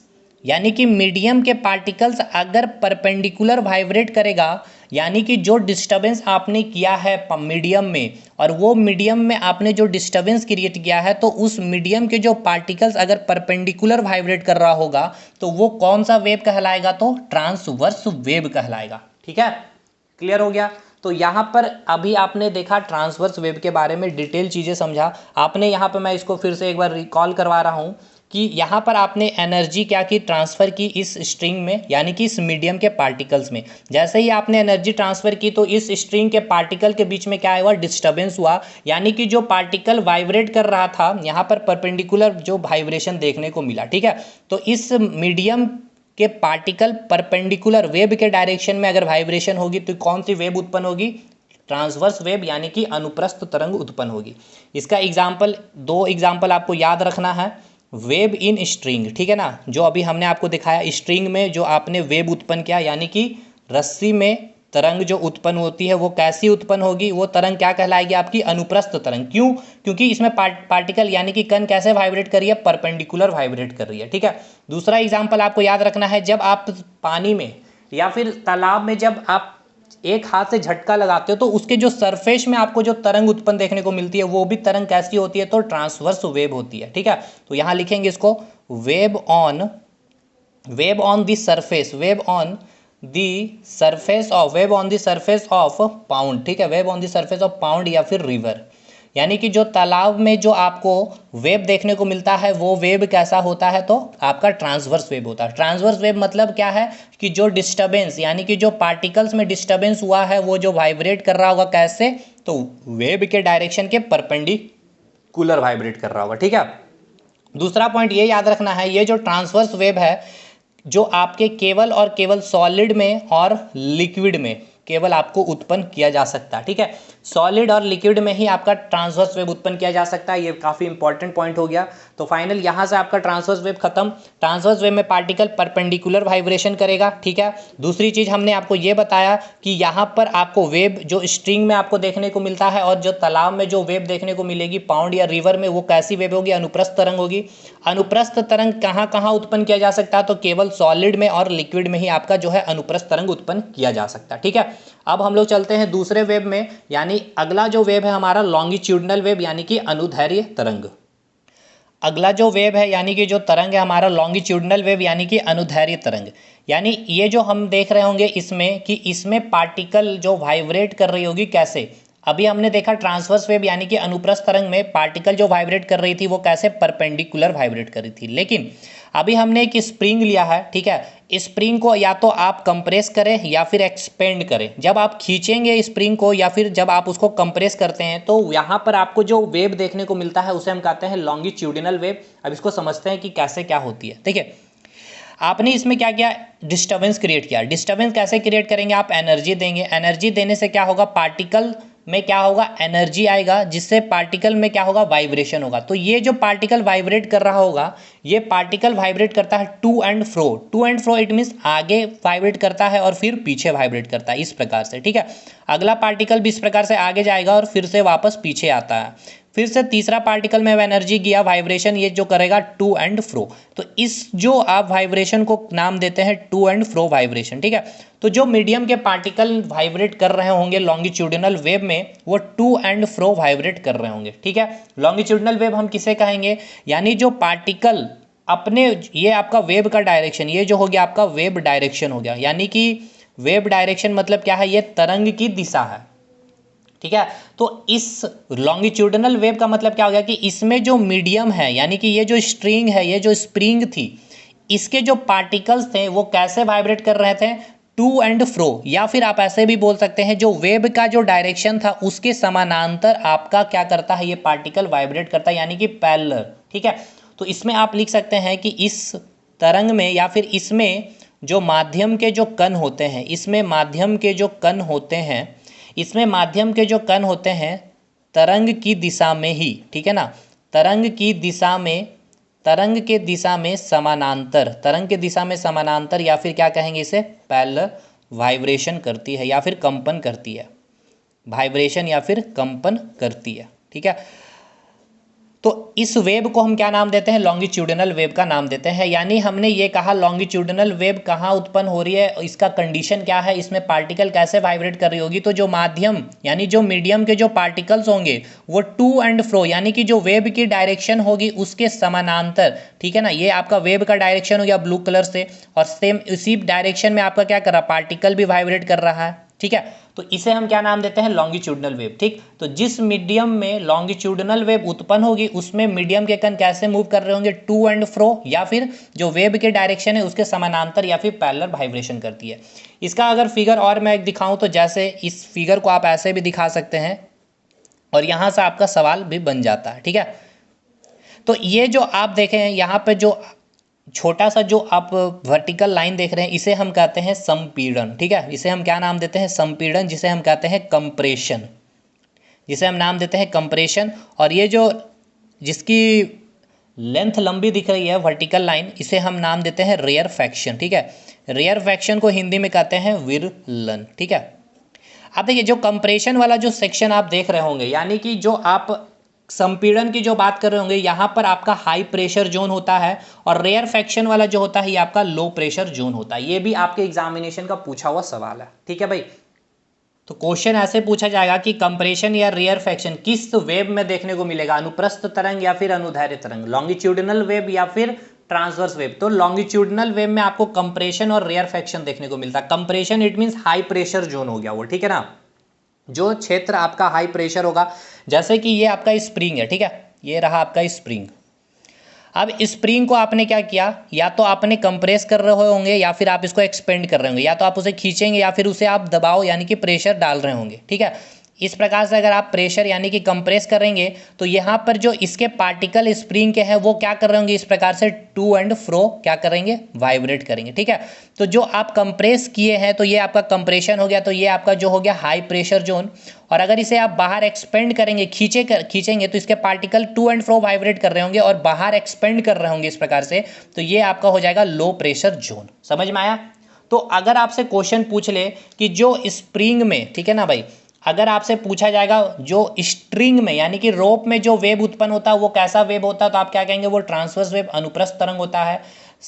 यानी कि मीडियम के पार्टिकल्स अगर परपेंडिकुलर वाइब्रेट करेगा, यानी कि जो डिस्टर्बेंस आपने किया है मीडियम में, और वो मीडियम में आपने जो डिस्टर्बेंस क्रिएट किया है, तो उस मीडियम के जो पार्टिकल्स अगर परपेंडिकुलर वाइब्रेट कर रहा होगा तो वो कौन सा वेव कहलाएगा, तो ट्रांसवर्स वेव कहलाएगा। ठीक है, क्लियर हो गया। तो यहाँ पर अभी आपने देखा ट्रांसवर्स वेव के बारे में डिटेल चीज़ें समझा आपने। यहाँ पर मैं इसको फिर से एक बार रिकॉल करवा रहा हूँ कि यहाँ पर आपने एनर्जी क्या की, ट्रांसफ़र की इस स्ट्रिंग में, यानी कि इस मीडियम के पार्टिकल्स में। जैसे ही आपने एनर्जी ट्रांसफ़र की तो इस स्ट्रिंग के पार्टिकल के बीच में क्या हुआ, डिस्टर्बेंस हुआ, यानी कि जो पार्टिकल वाइब्रेट कर रहा था यहाँ पर परपेंडिकुलर जो वाइब्रेशन देखने को मिला। ठीक है, तो इस मीडियम के पार्टिकल परपेंडिकुलर वेब के डायरेक्शन में अगर वाइब्रेशन होगी तो कौन सी वेब उत्पन्न होगी, ट्रांसवर्स वेब, यानी कि अनुप्रस्थ तरंग उत्पन्न होगी। इसका एग्जाम्पल, दो एग्जाम्पल आपको याद रखना है। वेब इन स्ट्रिंग, ठीक है ना, जो अभी हमने आपको दिखाया स्ट्रिंग में जो आपने वेब उत्पन्न किया, यानी कि रस्सी में तरंग जो उत्पन्न होती है वो कैसी उत्पन्न होगी, वो तरंग क्या कहलाएगी, आपकी अनुप्रस्थ तरंग। क्यों, क्योंकि इसमें पार्टिकल यानी कि कण कैसे वाइब्रेट कर रही है, परपेंडिकुलर वाइब्रेट कर रही है। ठीक है, दूसरा एग्जाम्पल आपको याद रखना है, जब आप पानी में या फिर तालाब में जब आप एक हाथ से झटका लगाते हो तो उसके जो सरफेस में आपको जो तरंग उत्पन्न देखने को मिलती है वो भी तरंग कैसी होती है, तो ट्रांसवर्स वेव होती है। ठीक है, तो यहां लिखेंगे इसको web on the surface, web on the surface of pound. ठीक है, web on the surface of pound या फिर रिवर, यानी कि जो तालाब में जो आपको वेब देखने को मिलता है वो वेब कैसा होता है, तो आपका ट्रांसवर्स वेब होता है। ट्रांसवर्स वेब मतलब क्या है कि जो डिस्टर्बेंस, यानी कि जो पार्टिकल्स में डिस्टर्बेंस हुआ है वो जो वाइब्रेट कर रहा होगा कैसे, तो वेब के डायरेक्शन के परपेंडिकुलर वाइब्रेट कर रहा होगा। ठीक है, दूसरा पॉइंट ये याद रखना है, ये जो ट्रांसवर्स वेब है जो आपके केवल और केवल सॉलिड में और लिक्विड में केवल आपको उत्पन्न किया जा सकता है। ठीक है, सॉलिड और लिक्विड में ही आपका ट्रांसवर्स वेव उत्पन्न किया जा सकता है। ये काफ़ी इंपॉर्टेंट पॉइंट हो गया। तो फाइनल यहाँ से आपका ट्रांसवर्स वेव खत्म। ट्रांसवर्स वेव में पार्टिकल परपेंडिकुलर वाइब्रेशन करेगा। ठीक है, दूसरी चीज़ हमने आपको ये बताया कि यहाँ पर आपको वेब जो स्ट्रिंग में आपको देखने को मिलता है और जो तालाब में जो वेब देखने को मिलेगी पाउंड या रिवर में, वो कैसी वेब होगी, अनुप्रस्थ तरंग होगी। अनुप्रस्थ तरंग कहाँ कहाँ उत्पन्न किया जा सकता है, तो केवल सॉलिड में और लिक्विड में ही आपका जो है अनुप्रस्थ तरंग उत्पन्न किया जा सकता है। ठीक है, अब हम लोग चलते हैं दूसरे वेब में, यानी अगला जो वेब है हमारा लॉन्गिट्यूडनल वेब, यानी कि अनुदैर्घ्य तरंग। अगला जो वेब है यानी कि जो तरंग है हमारा लॉन्गिट्यूडनल वेव, यानी कि अनुदैर्घ्य तरंग। यानी ये जो हम देख रहे होंगे इसमें कि इसमें पार्टिकल जो वाइब्रेट कर रही होगी कैसे। अभी हमने देखा ट्रांसवर्स वेव यानी कि अनुप्रस्थ तरंग में पार्टिकल जो वाइब्रेट कर रही थी वो कैसे, परपेंडिकुलर वाइब्रेट कर रही थी। लेकिन अभी हमने एक स्प्रिंग लिया है। ठीक है, स्प्रिंग को या तो आप कंप्रेस करें या फिर एक्सपेंड करें। जब आप खींचेंगे स्प्रिंग को या फिर जब आप उसको कंप्रेस करते हैं तो यहाँ पर आपको जो वेव देखने को मिलता है उसे हम कहते हैं लॉन्गिट्यूडिनल वेव। अब इसको समझते हैं कि कैसे क्या होती है। ठीक है, आपने इसमें क्या किया, डिस्टर्बेंस क्रिएट किया। डिस्टर्बेंस कैसे क्रिएट करेंगे, आप एनर्जी देंगे। एनर्जी देने से क्या होगा, पार्टिकल में क्या होगा, एनर्जी आएगा, जिससे पार्टिकल में क्या होगा, वाइब्रेशन होगा। तो ये जो पार्टिकल वाइब्रेट कर रहा होगा, ये पार्टिकल वाइब्रेट करता है to and fro. To and fro it means आगे वाइब्रेट करता है और फिर पीछे वाइब्रेट करता है, इस प्रकार से। ठीक है, अगला पार्टिकल भी इस प्रकार से आगे जाएगा और फिर से वापस पीछे आता है। फिर से तीसरा पार्टिकल में एनर्जी गया, वाइब्रेशन ये जो करेगा टू एंड फ्रो। तो इस जो आप वाइब्रेशन को नाम देते हैं टू एंड फ्रो वाइब्रेशन। ठीक है, तो जो मीडियम के पार्टिकल वाइब्रेट कर रहे होंगे लॉन्गिट्यूडिनल वेव में, वो टू एंड फ्रो वाइब्रेट कर रहे होंगे। ठीक है, लॉन्गिट्यूडिनल वेव हम किसे कहेंगे, यानी जो पार्टिकल अपने, ये आपका वेब का डायरेक्शन, ये जो हो गया आपका वेब डायरेक्शन हो गया। यानी कि वेब डायरेक्शन मतलब क्या है, ये तरंग की दिशा है। ठीक है, तो इस लॉन्गिट्यूडिनल वेव का मतलब क्या हो गया कि इसमें जो मीडियम है, यानी कि ये जो स्ट्रिंग है, ये जो स्प्रिंग थी, इसके जो पार्टिकल्स थे वो कैसे वाइब्रेट कर रहे थे, टू एंड फ्रो। या फिर आप ऐसे भी बोल सकते हैं जो वेब का जो डायरेक्शन था उसके समानांतर आपका क्या करता है, ये पार्टिकल वाइब्रेट करता है, यानी कि पैरेलल। ठीक है, तो इसमें आप लिख सकते हैं कि इस तरंग में या फिर इसमें जो माध्यम के जो कण होते हैं, इसमें माध्यम के जो कण होते हैं, इसमें माध्यम के जो कण होते हैं तरंग की दिशा में ही, ठीक है ना, तरंग की दिशा में, तरंग के दिशा में समानांतर, तरंग के दिशा में समानांतर या फिर क्या कहेंगे इसे, पैरेलल वाइब्रेशन करती है या फिर कंपन करती है, वाइब्रेशन या फिर कंपन करती है। ठीक है, तो इस वेब को हम क्या नाम देते हैं, लॉन्गिट्यूडिनल वेब का नाम देते हैं। यानी हमने ये कहा लॉन्गिट्यूडिनल वेब कहाँ उत्पन्न हो रही है, इसका कंडीशन क्या है, इसमें पार्टिकल कैसे वाइब्रेट कर रही होगी। तो जो माध्यम यानी जो मीडियम के जो पार्टिकल्स होंगे वो टू एंड फ्रो यानी कि जो वेब की डायरेक्शन होगी उसके समानांतर, ठीक है ना, ये आपका वेब का डायरेक्शन हो गया ब्लू कलर से, और सेम इसी डायरेक्शन में आपका क्या कर रहा है, पार्टिकल भी वाइब्रेट कर रहा है, ठीक है। तो इसे हम क्या नाम देते हैं, लॉन्गिट्यूडिनल वेव, ठीक। तो जिस मीडियम में लॉन्गिट्यूडिनल वेव उत्पन्न होगी उसमें मीडियम के कण कैसे मूव कर रहे होंगे, टू एंड फ्रो, या फिर जो वेव के डायरेक्शन है उसके समानांतर या फिर पैरेलल वाइब्रेशन करती है। इसका अगर फिगर और मैं दिखाऊं तो जैसे इस फिगर को आप ऐसे भी दिखा सकते हैं और यहाँ से आपका सवाल भी बन जाता है, ठीक है। तो ये जो आप देखें यहाँ पे जो छोटा सा जो आप वर्टिकल लाइन देख रहे हैं इसे हम कहते हैं संपीड़न, ठीक है। इसे हम क्या नाम देते हैं, संपीड़न, जिसे हम कहते हैं कंप्रेशन, जिसे हम नाम देते हैं कंप्रेशन। और ये जो जिसकी लेंथ लंबी दिख रही है वर्टिकल लाइन, इसे हम नाम देते हैं रेयरफैक्शन, ठीक है। रेयरफैक्शन को हिंदी में कहते हैं विरलन, ठीक है। अब देखिए जो कंप्रेशन वाला जो सेक्शन आप देख रहे होंगे, यानी कि जो आप संपीड़न की जो बात कर रहे होंगे, यहाँ पर आपका हाई प्रेशर जोन होता है, और रेयरफैक्शन वाला जो होता है ये आपका लो प्रेशर जोन होता है। ये भी आपके एग्जामिनेशन का पूछा हुआ सवाल है, ठीक है भाई। तो क्वेश्चन ऐसे पूछा जाएगा कि कंप्रेशन या रेयरफैक्शन किस वेब में देखने को मिलेगा, अनुप्रस्थ तरंग या फिर अनुदैर्ध्य तरंग, लॉन्गिट्यूडिनल वेब या फिर ट्रांसवर्स वेब। तो लॉन्गिट्यूडिनल वेब में आपको कंप्रेशन और रेयरफैक्शन देखने को मिलता है। Compression it means high pressure zone हो गया वो, ठीक है ना, जो क्षेत्र आपका हाई प्रेशर होगा। जैसे कि ये आपका स्प्रिंग है, ठीक है, ये रहा आपका स्प्रिंग। अब स्प्रिंग को आपने क्या किया, या तो आपने कंप्रेस कर रहे होंगे या फिर आप इसको एक्सपेंड कर रहे होंगे, या तो आप उसे खींचेंगे या फिर उसे आप दबाव यानी कि प्रेशर डाल रहे होंगे, ठीक है। इस प्रकार से अगर आप प्रेशर यानी कि कंप्रेस करेंगे तो यहाँ पर जो इसके पार्टिकल स्प्रिंग के हैं वो क्या कर रहे होंगे, इस प्रकार से टू एंड फ्रो क्या करेंगे, वाइब्रेट करेंगे, ठीक है। तो जो आप कंप्रेस किए हैं तो ये आपका कंप्रेशन हो गया, तो ये आपका जो हो गया हाई प्रेशर जोन। और अगर इसे आप बाहर एक्सपेंड करेंगे, खींचेंगे तो इसके particle to and fro vibrate कर रहे होंगे और बाहर एक्सपेंड कर रहे होंगे इस प्रकार से, तो ये आपका हो जाएगा लो प्रेशर जोन। समझ में आया। तो अगर आपसे क्वेश्चन पूछ ले कि जो स्प्रिंग में, ठीक है ना भाई, अगर आपसे पूछा जाएगा जो स्ट्रिंग में यानी कि रोप में जो वेब उत्पन्न होता है वो कैसा वेब होता है, तो आप क्या कहेंगे, वो ट्रांसवर्स वेब, अनुप्रस्थ तरंग होता है।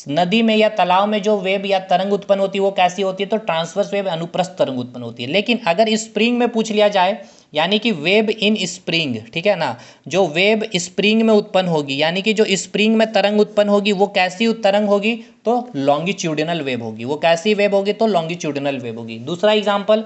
नदी में या तालाब में जो वेब या तरंग उत्पन्न होती है वो कैसी होती है, तो ट्रांसवर्स वेब, अनुप्रस्थ तरंग उत्पन्न होती है। लेकिन अगर स्प्रिंग में पूछ लिया जाए यानी कि वेब इन स्प्रिंग, ठीक है ना, जो वेब स्प्रिंग में उत्पन्न होगी यानी कि जो स्प्रिंग में तरंग उत्पन्न होगी वो कैसी तरंग होगी, तो लॉन्गिट्यूडिनल वेब होगी। वो कैसी वेब होगी, तो लॉन्गिट्यूडिनल वेब होगी। दूसरा एग्जाम्पल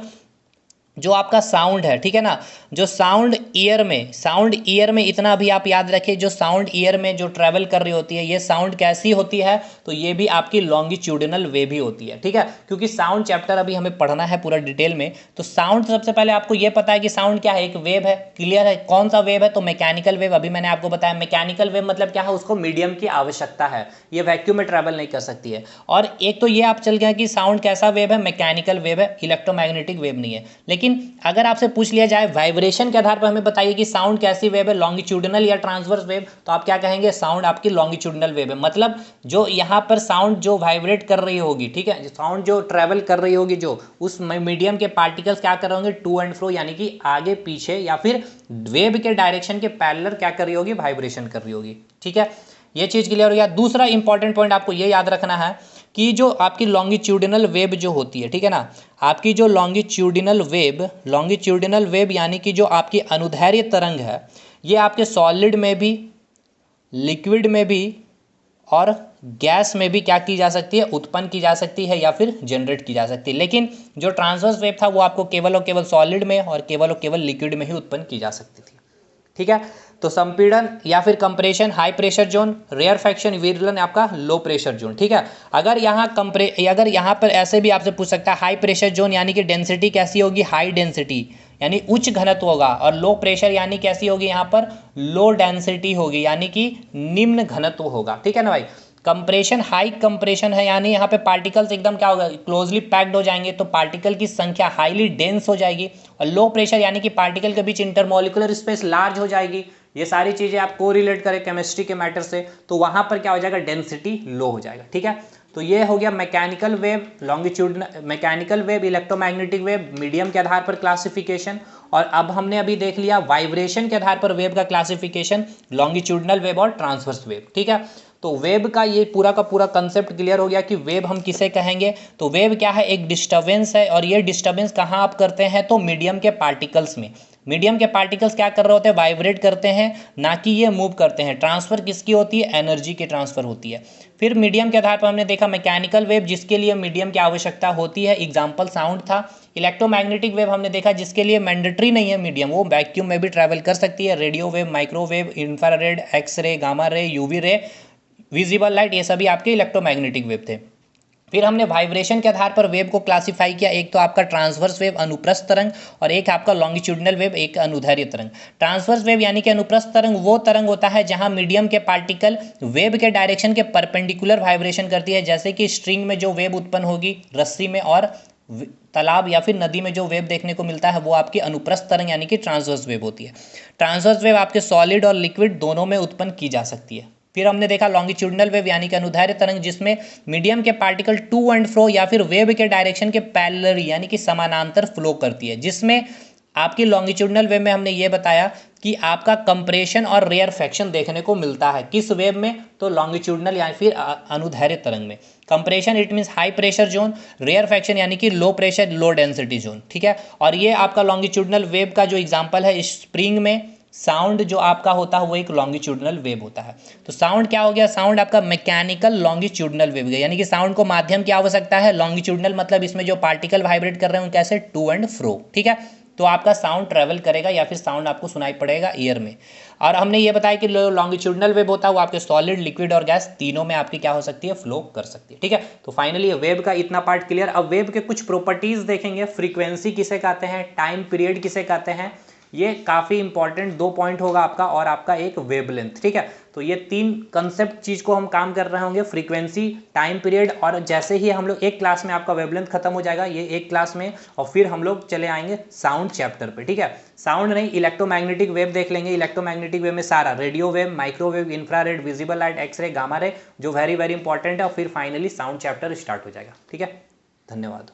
जो आपका साउंड है, ठीक है ना, जो साउंड ईयर में इतना भी आप याद रखिए, जो साउंड ईयर में जो ट्रैवल कर रही होती है ये साउंड कैसी होती है, तो ये भी आपकी लॉन्गिट्यूडिनल वेव ही होती है, ठीक है। क्योंकि साउंड चैप्टर अभी हमें पढ़ना है पूरा डिटेल में। तो साउंड सबसे पहले आपको ये पता है कि साउंड क्या है, एक वेव है, क्लियर है। कौन सा वेव है, तो मैकेनिकल वेव। अभी मैंने आपको बताया मैकेनिकल वेव मतलब क्या है, उसको मीडियम की आवश्यकता है, ये वैक्यूम में ट्रैवल नहीं कर सकती है। और एक तो ये आप चल गए कि साउंड कैसा वेव है, मैकेनिकल वेव है, इलेक्ट्रोमैग्नेटिक वेव नहीं है। लेकिन अगर आपसे पूछ लिया जाए वाइब्रेशन के आधार पर हमें बताइए कि साउंड कैसी वेव है, लॉन्गिट्यूडिनल या ट्रांसवर्स वेव, तो आप क्या कहेंगे, साउंड आपकी लॉन्गिट्यूडिनल वेव है। मतलब जो यहाँ पर साउंड जो वाइब्रेट कर रही होगी, ठीक है, साउंड जो ट्रैवल कर रही होगी, जो उस मीडियम के पार्टिकल्स क्या कर रहे होंगे, टू एंड फ्रो यानी कि आगे पीछे या फिर वेव के डायरेक्शन के पैरेलल क्या कर रही होगी, वाइब्रेशन कर रही होगी, ठीक है। ये चीज़ क्लियर हो गया। दूसरा इंपॉर्टेंट पॉइंट आपको ये याद रखना है कि जो आपकी लॉन्गिट्यूडिनल वेब जो होती है, ठीक है ना, आपकी जो लॉन्गिट्यूडिनल वेब यानी कि जो आपकी अनुदैर्ध्य तरंग है, ये आपके सॉलिड में भी, लिक्विड में भी और गैस में भी क्या की जा सकती है, उत्पन्न की जा सकती है या फिर जनरेट की जा सकती है। लेकिन जो ट्रांसवर्स वेब था वो आपको केवल और केवल सॉलिड में और केवल लिक्विड में ही उत्पन्न की जा सकती थी, ठीक है। तो संपीड़न या फिर compression high pressure zone, rarefaction विरलन आपका लो प्रेशर जोन, ठीक है। अगर यहाँ पर ऐसे भी आपसे पूछ सकता है हाई प्रेशर जोन यानी कि डेंसिटी कैसी होगी, हाई डेंसिटी यानी उच्च घनत्व होगा, और लो प्रेशर यानी कैसी होगी, यहाँ पर लो डेंसिटी होगी यानी कि निम्न घनत्व होगा, ठीक है ना भाई। कंप्रेशन हाई कंप्रेशन है यानी यहाँ पे पार्टिकल्स एकदम क्या होगा, क्लोजली पैक्ड हो जाएंगे, तो पार्टिकल की संख्या हाईली डेंस हो जाएगी। और लो प्रेशर यानी कि पार्टिकल के बीच इंटरमोलिकुलर स्पेस लार्ज हो जाएगी, ये सारी चीज़ें आप को रिलेट करें केमिस्ट्री के मैटर से, तो वहाँ पर क्या हो जाएगा, डेंसिटी लो हो जाएगा। ठीक है, तो ये हो गया mechanical wave, longitudinal mechanical wave, electromagnetic wave, medium के आधार पर क्लासिफिकेशन। और अब हमने अभी देख लिया वाइब्रेशन के आधार पर वेव का क्लासिफिकेशन, लॉन्गिट्यूडनल वेव और ट्रांसवर्स वेव। ठीक है, तो वेव का ये पूरा का पूरा कंसेप्ट क्लियर हो गया कि वेव हम किसे कहेंगे। तो वेव क्या है, एक डिस्टर्बेंस है, और ये डिस्टर्बेंस कहाँ आप करते हैं, तो मीडियम के पार्टिकल्स में। मीडियम के पार्टिकल्स क्या कर रहे होते हैं, वाइब्रेट करते हैं, ना कि ये मूव करते हैं। ट्रांसफर किसकी होती है, एनर्जी की ट्रांसफर होती है। फिर मीडियम के आधार पर हमने देखा मैकेनिकल वेव, जिसके लिए मीडियम की आवश्यकता होती है, एग्जाम्पल साउंड था। इलेक्ट्रोमैग्नेटिक वेव हमने देखा जिसके लिए मैंडेटरी नहीं है मीडियम, वो वैक्यूम में भी ट्रैवल कर सकती है, radio wave, microwave, infrared, x ray, gamma ray, UV ray, visible light, ये सभी आपके इलेक्ट्रोमैग्नेटिक वेव थे। फिर हमने वाइब्रेशन के आधार पर वेव को क्लासिफाई किया, एक तो आपका ट्रांसवर्स वेव अनुप्रस्थ तरंग, और एक आपका लॉन्गिट्यूडनल वेव, एक अनुदैर्ध्य तरंग। ट्रांसवर्स वेव यानी कि अनुप्रस्थ तरंग वो तरंग होता है जहां मीडियम के पार्टिकल वेव के डायरेक्शन के परपेंडिकुलर वाइब्रेशन करती है, जैसे कि स्ट्रिंग में जो वेव उत्पन्न होगी रस्सी में, और तालाब या फिर नदी में जो वेव देखने को मिलता है वो आपकी अनुप्रस्थ तरंग यानी कि ट्रांसवर्स वेव होती है। ट्रांसवर्स वेव आपके सॉलिड और लिक्विड दोनों में उत्पन्न की जा सकती है। फिर हमने देखा लॉन्गिट्यूडनल वेव यानी कि अनुदैर्ध्य तरंग, जिसमें मीडियम के पार्टिकल टू एंड फ्रो या फिर वेव के डायरेक्शन के पैरेलली यानी कि समानांतर फ्लो करती है, जिसमें आपकी लॉन्गिट्यूडनल वेव में हमने ये बताया कि आपका कंप्रेशन और रेयरफेक्शन देखने को मिलता है। किस वेव में, तो लॉन्गिट्यूडनल या फिर अनुदैर्ध्य तरंग में। Compression it means high pressure zone, rarefaction यानी कि low pressure low density zone. ठीक है, और ये आपका लॉन्गिट्यूडनल वेव का जो एग्जाम्पल है, स्प्रिंग में साउंड जो आपका होता है वो एक लॉन्गिट्यूडनल वेव होता है। तो साउंड क्या हो गया, साउंड आपका मैकेनिकल लॉन्गिट्यूडनल वेव गया, यानी कि साउंड को माध्यम की आवश्यकता है। लॉन्गिट्यूडनल मतलब इसमें जो पार्टिकल वाइब्रेट कर रहे हैं कैसे, टू एंड फ्रो। ठीक है, तो आपका साउंड ट्रेवल करेगा या फिर साउंड आपको सुनाई पड़ेगा ईयर में। और हमने ये बताया कि लॉन्गिट्यूडनल वेव होता है वो आपके सॉलिड, लिक्विड और गैस तीनों में आपकी क्या हो सकती है, फ्लो कर सकती है। ठीक है, तो फाइनली वेव का इतना पार्ट क्लियर। अब वेव के कुछ प्रॉपर्टीज देखेंगे, फ्रीक्वेंसी किसे कहते हैं, टाइम पीरियड किसे कहते हैं, ये काफ़ी इंपॉर्टेंट 2 पॉइंट होगा आपका, और आपका एक वेवलेंथ। ठीक है, तो ये 3 कंसेप्ट चीज़ को हम काम कर रहे होंगे, फ्रीक्वेंसी, टाइम पीरियड, और जैसे ही हम लोग एक क्लास में आपका वेवलेंथ खत्म हो जाएगा ये एक क्लास में, और फिर हम लोग चले आएंगे साउंड चैप्टर पे। ठीक है, साउंड नहीं, इलेक्ट्रोमैग्नेटिक वेव देख लेंगे। इलेक्ट्रोमैग्नेटिक वेव में सारा radio wave, microwave, infrared, visible light, x ray, gamma ray, जो वेरी वेरी इंपॉर्टेंट है, और फिर फाइनली साउंड चैप्टर स्टार्ट हो जाएगा। ठीक है, धन्यवाद।